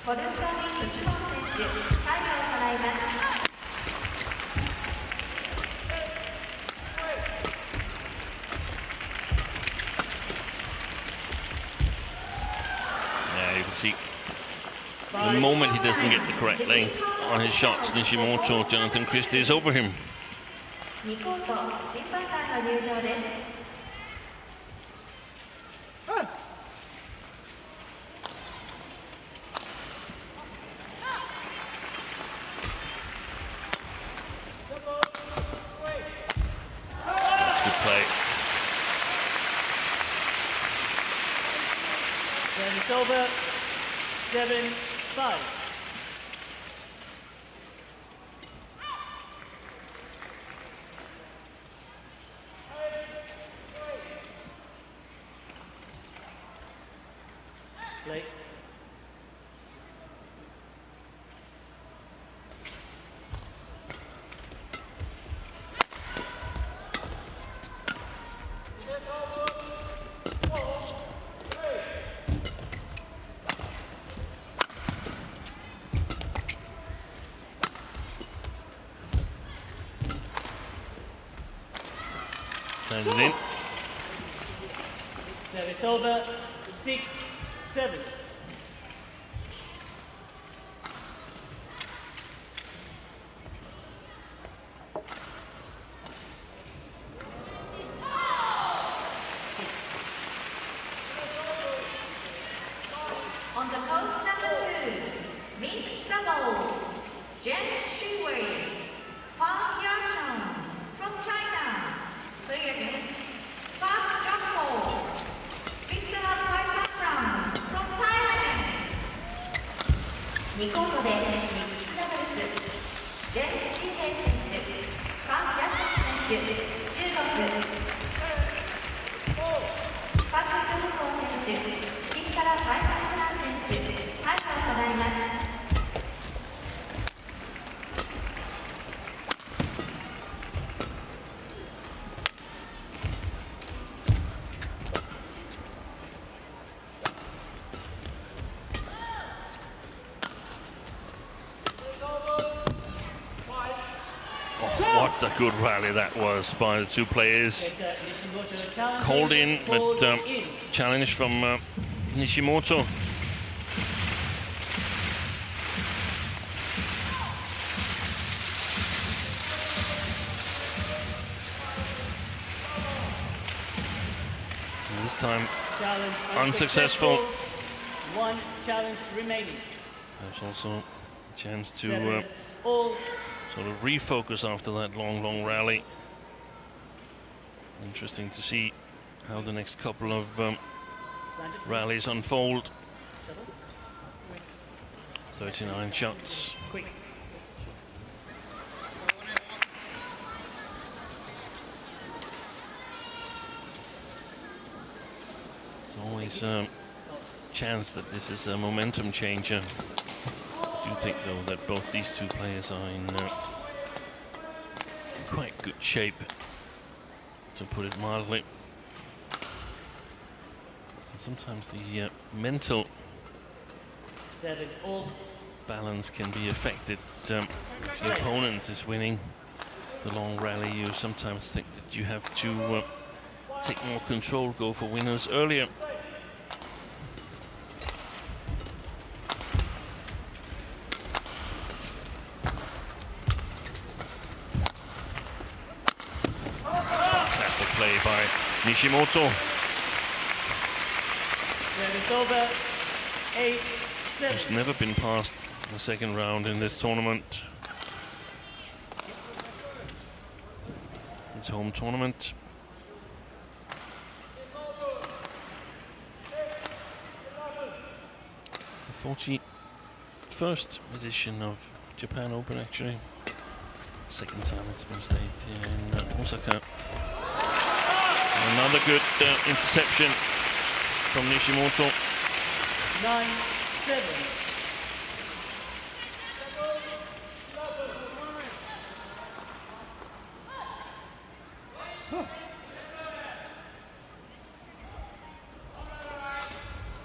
ホルンコイ・チョチュウォン選手、タイムを払います。You can see the moment he doesn't get the correct length on his shots, Nishimoto, Jonatan Christie is over him. 2コート、審判団の入場です。That's good play. Service over. 7-5. Play. Landed in. Service over, 6-7. On the post number 2, mixed doubles, Jen Shiwei, Huang Yachang from China, play against Spark Jumbo, Switzerland Wai from Thailand. 2コートでミックスダブルス、ジェン・シーヘイ選手、ファン・ヤシン選手、中国。パク・ジョンホウ選手、スイスからファイナルプラン選手、ハイを行います。What a good rally that was by the two players. Called in, but challenge from Nishimoto. And this time Challenge unsuccessful. One challenge remaining. There's also a chance to 7-all. sort of refocus after that long rally. Interesting to see how the next couple of rallies unfold. 39 shots. Quick. There's always a chance that this is a momentum changer. I do think, though, that both these two players are in quite good shape, to put it mildly. And sometimes the mental 7-all. balance can be affected. If your opponent is winning the long rally, you sometimes think that you have to take more control, go for winners earlier. Fantastic play by Nishimoto. Service over, 8-7. He's never been past the second round in this tournament. His home tournament. The 41st edition of Japan Open, actually. Second time it's been staged in Osaka. Another good interception from Nishimoto. 9-7.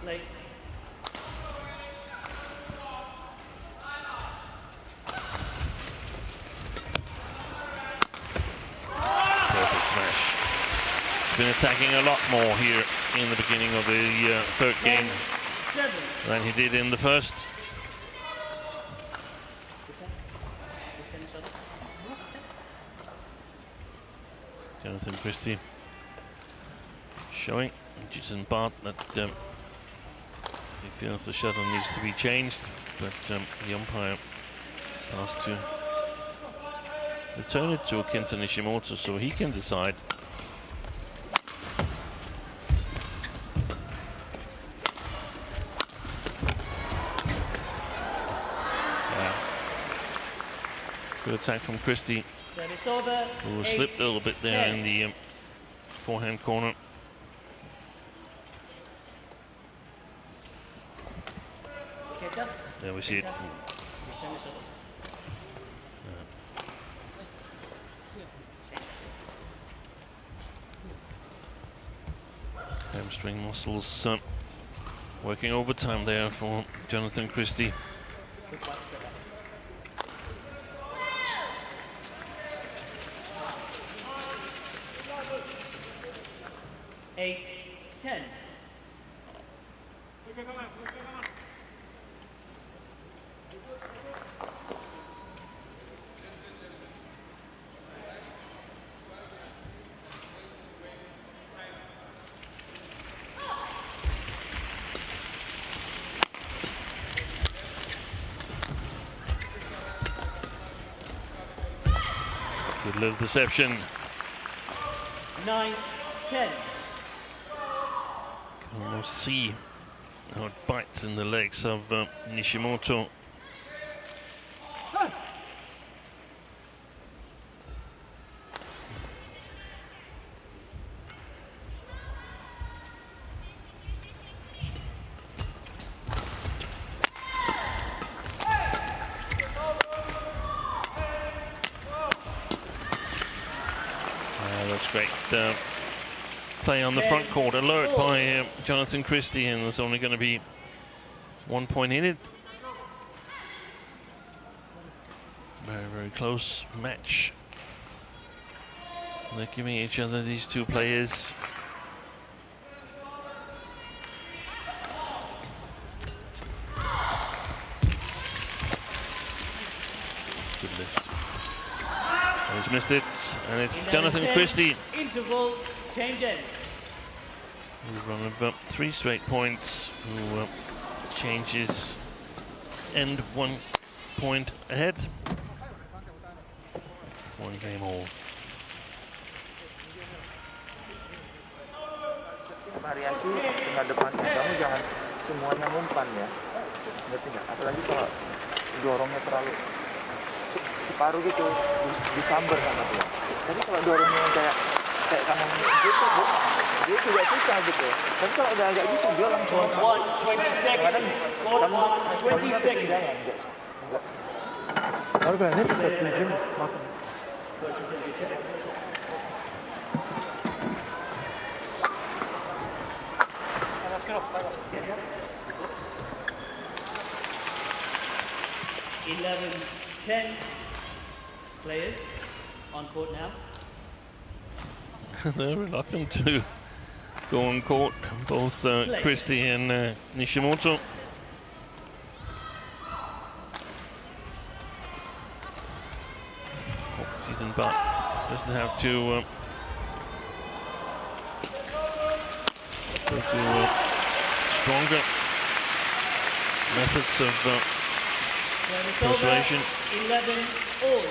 Late. Perfect smash. He's been attacking a lot more here in the beginning of the third game 7. than he did in the first. Jonatan Christie showing Jason Bart that he feels the shuttle needs to be changed, but the umpire starts to return it to Kenta Nishimoto so he can decide. Good attack from Christie, Service over, who slipped a little bit there 8-10. in the forehand corner. Kenta. There we see it. Hamstring muscles working overtime there for Jonatan Christie. 8-10. Good little deception. 9-10. Can almost see how it bites in the legs of Nishimoto. That's great. Play on the front court, alert by Jonatan Christie, and there's only going to be 1 point in it. Very, very close match. They're giving each other, these two players. Good lift. Oh, he's missed it, and it's Jonatan Christie. Interval changes. Who's run of 3 straight points, who changes end 1 point ahead. 1 game all. Variasi tinggal depannya, kamu jangan semuanya umpan ya, ngerti nggak? Apalagi kalau dorongnya terlalu separuh gitu, disambar sama dia. Tapi kalau dorongnya kayak kamu gitu, dia juga susah gitu. Tapi kalau udah agak gitu, dia langsung. 20 seconds. 20 seconds. Orada ne pisatlayacağım? Bakın. 11-10 players on court now. They're reluctant to go on court, both Christie and Nishimoto. Season but doesn't have to go to stronger methods of persuasion. 11-all.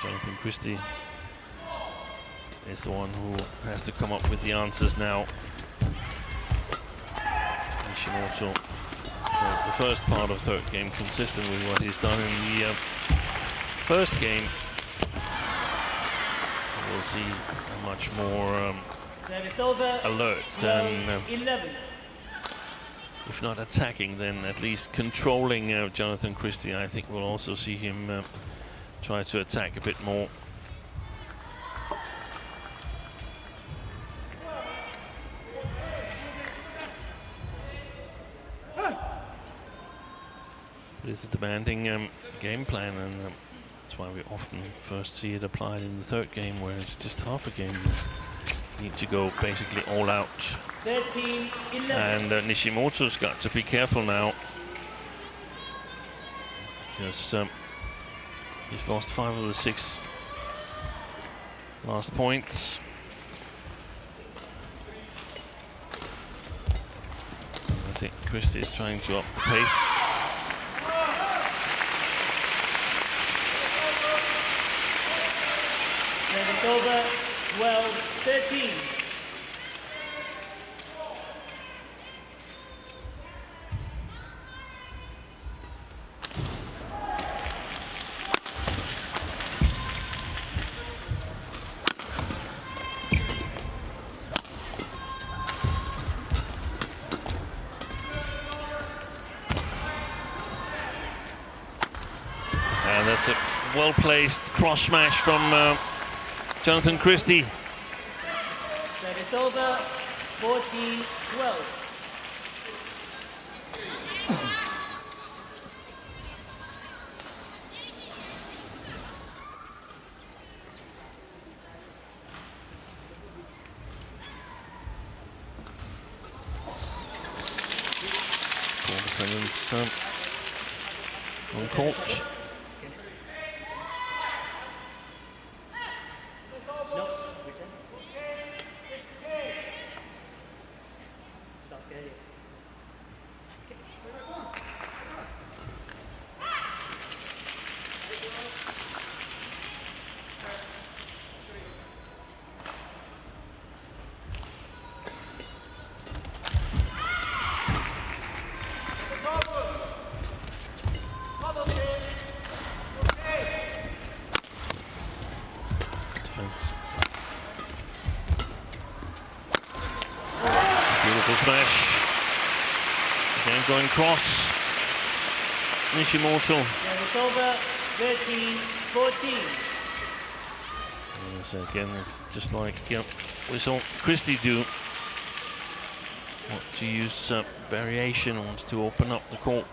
Jonatan Christie is the one who has to come up with the answers now. Nishimoto, the first part of third game, consistent with what he's done in the first game. We'll see a much more alert and if not attacking, then at least controlling Jonatan Christie. I think we'll also see him try to attack a bit more. It is a demanding game plan, and that's why we often first see it applied in the third game, where it's just half a game. You need to go basically all out. 13-11. And Nishimoto's got to be careful now, because he's lost 5 of the 6 last points. I think Christie is trying to up the pace. Service over, 12-13. And that's a well-placed cross smash from Jonatan Christie. Service over, 14-12. Silence on court. No, return. That's good. Beautiful smash. Again going cross. Nishimoto. Service over, 13-14. So again, it's just like we saw Christie do. Want to use variation, wants to open up the court.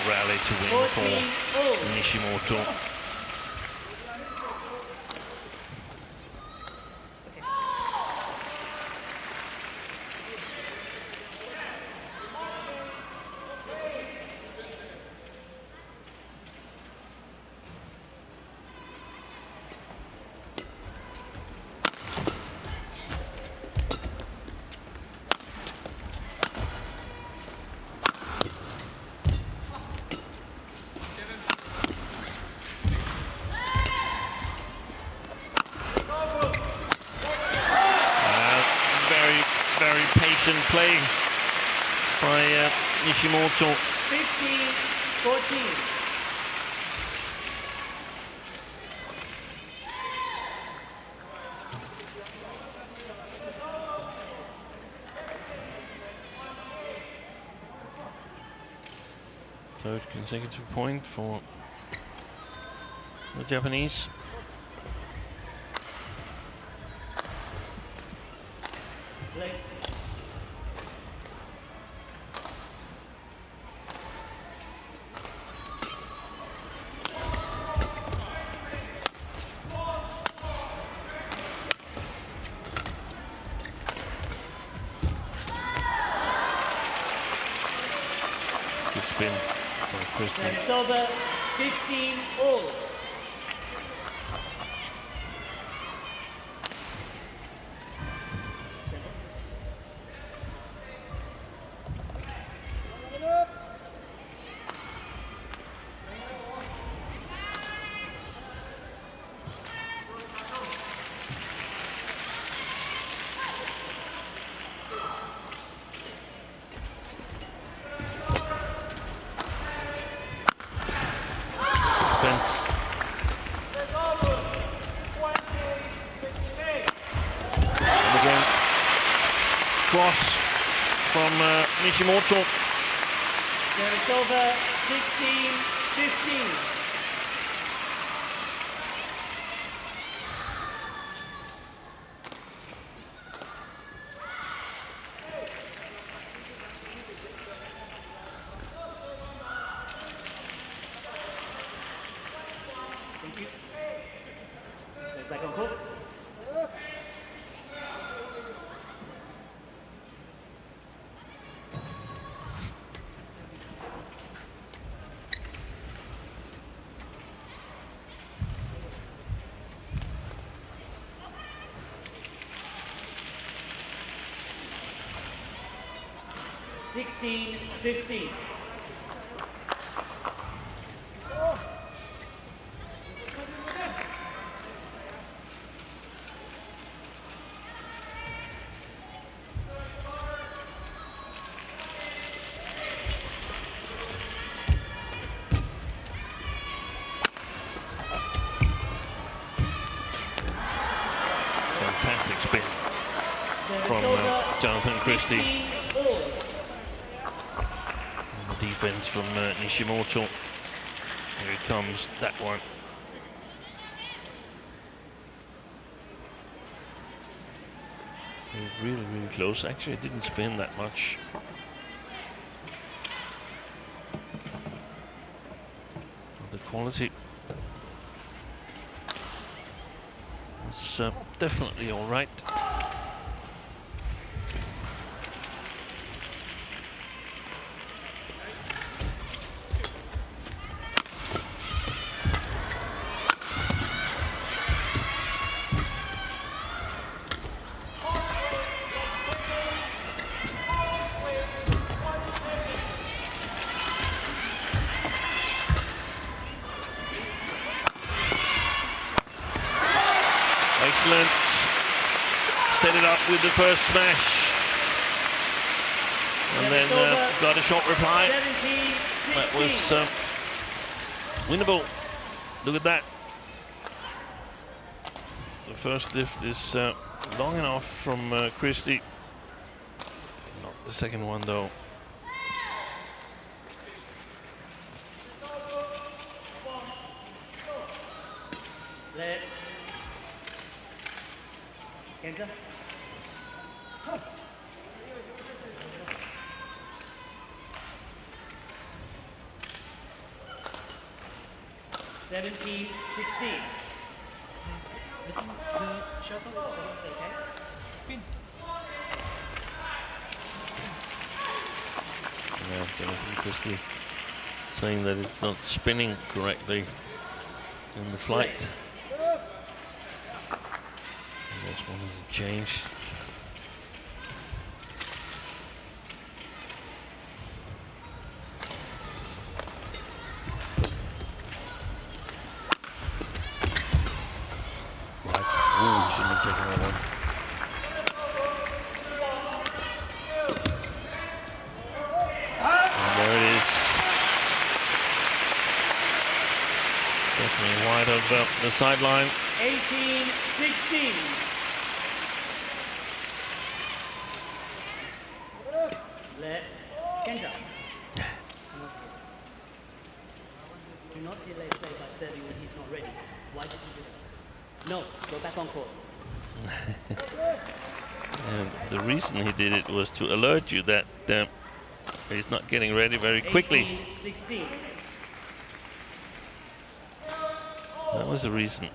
Rally to win for Nishimoto. Very patient play by Nishimoto. 15-14. Third consecutive point for the Japanese. Play. Good spin by Christie. Service over, 15-all. Defense. And again, cross from Nishimoto. Service over, 16-15. Thank you. Let's back on court. Sixteen, 15. Fantastic spin from Jonatan Christie. 16-all. And the defense from Nishimoto. Here it comes, that one. Really, really close. Actually, it didn't spin that much. The quality is definitely all right. Excellent. Set it up with the first smash. And then got a short reply. That was winnable. Look at that. The first lift is long enough from Christie. Not the second one though. Let's. Kenta. 17-16. Yeah, Jonatan Christie saying that it's not spinning correctly in the flight. That's one of the change. Right. Ooh, shouldn't have taken that one. And there it is. Definitely wide of the sideline. 18-16. Let Kenta. Do not delay play by serving when he's not ready. Why did you do that? No, go back on court. The reason he did it was to alert you that he's not getting ready very quickly. 18-16. That was the reason.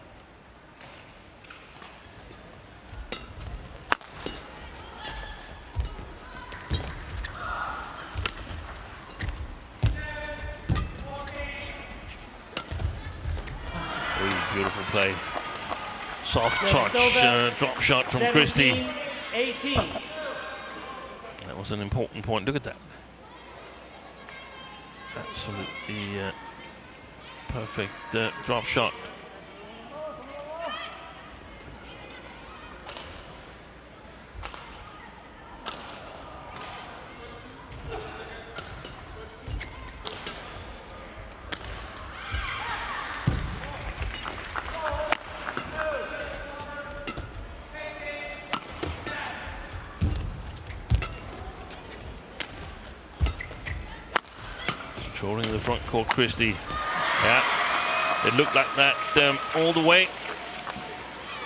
Beautiful play. Soft touch, drop shot from Christie. 18. That was an important point. Look at that. Absolutely perfect drop shot. Controlling the front court, Christie. Yeah, it looked like that all the way.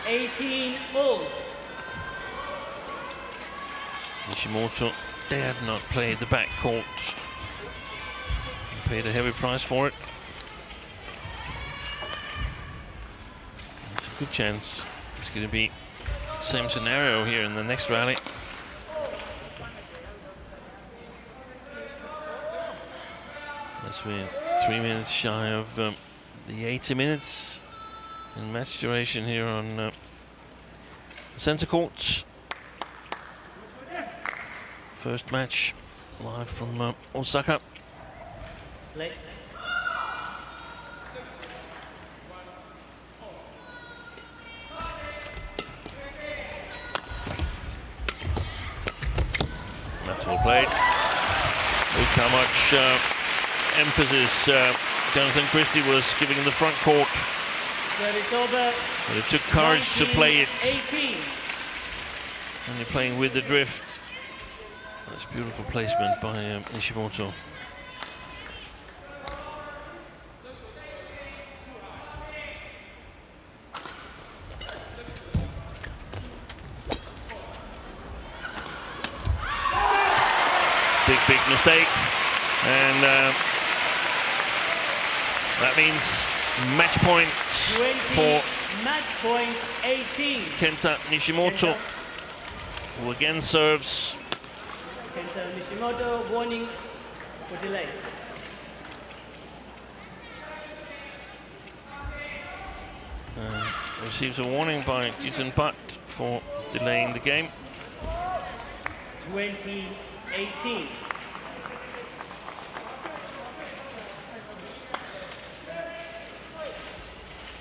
18-all. Nishimoto dared not play the back court. He paid a heavy price for it. It's a good chance it's going to be the same scenario here in the next rally. As we're 3 minutes shy of the 80 minutes in match duration here on center court. First match live from Osaka. Play. That's well played. Look how much emphasis Jonatan Christie was giving in the front court. Service over. But it took courage to play it. 18. And you're playing with the drift. That's beautiful placement by Nishimoto. Big mistake. And that means match point 20, for match point 18. Kenta Nishimoto, who again serves. Kenta Nishimoto warning for delay. Receives a warning by Jiten Butt for delaying the game. 20-18.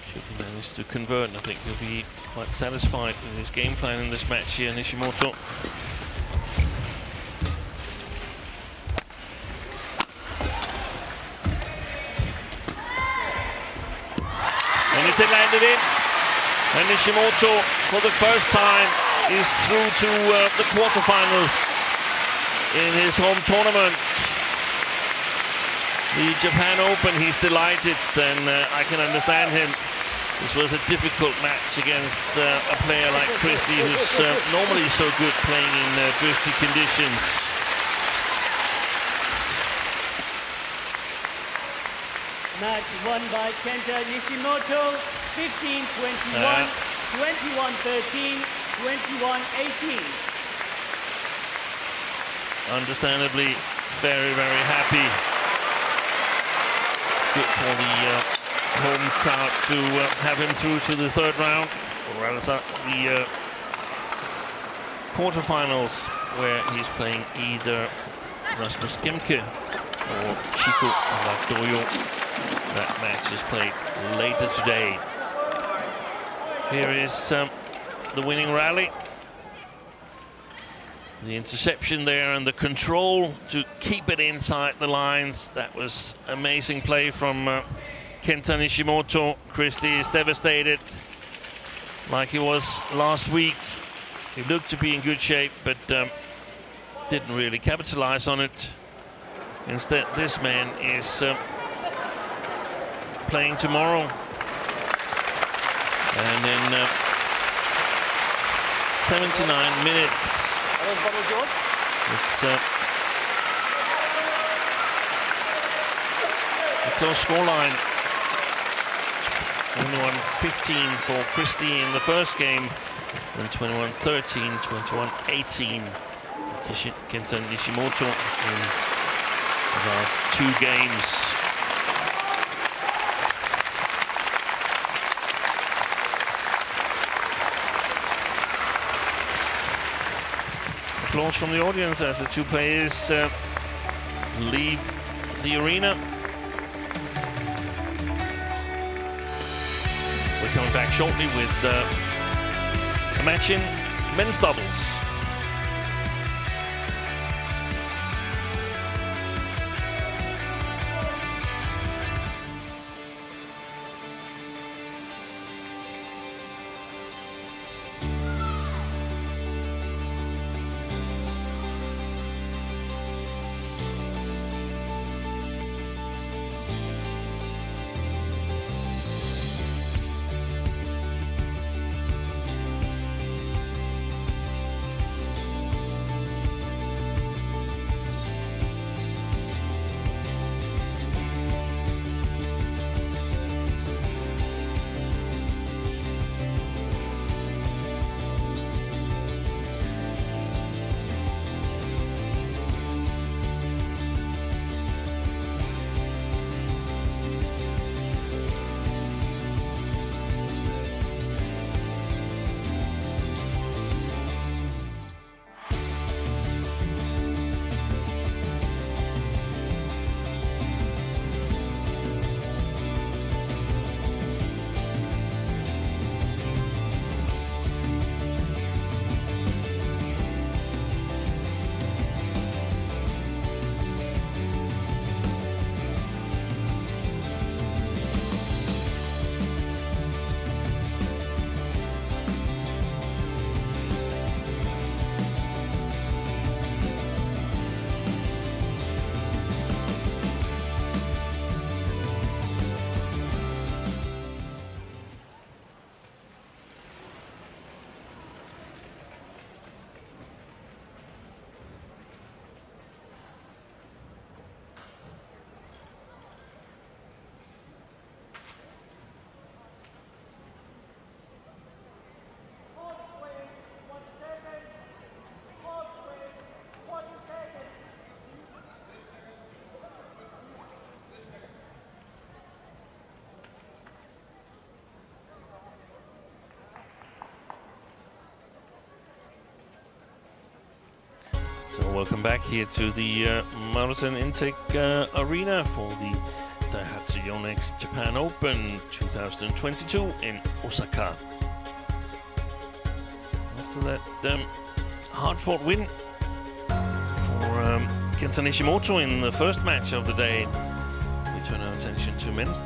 Should he manage to convert, I think he'll be quite satisfied with his game plan in this match here, Nishimoto. And it's landed in. And Nishimoto, for the first time, is through to the quarterfinals in his home tournament. The Japan Open, he's delighted, and I can understand him. This was a difficult match against a player like Christie, who's normally so good playing in drifty conditions. Match won by Kenta Nishimoto, 15-21, 21-13, 21-18. Understandably, very happy. Good for the home crowd to have him through to the third round, or rather the quarterfinals, where he's playing either Rasmus Gemke or Chico Ladoyo. That match is played later today. Here is the winning rally. The interception there and the control to keep it inside the lines. That was amazing play from Kenta Nishimoto. Christie is devastated, like he was last week. He looked to be in good shape, but didn't really capitalize on it. Instead, this man is playing tomorrow. And in 79 minutes, it's a close scoreline. 21-15 for Christie in the first game, and 21-13, 21-18 for Kenta Nishimoto in the last two games. Applause from the audience as the two players leave the arena. We're coming back shortly with a match in men's doubles. So welcome back here to the Marathon Intake Arena for the Daihatsu Yonex Japan Open 2022 in Osaka. After that hard-fought win for Kenta Nishimoto in the first match of the day, we turn our attention to men's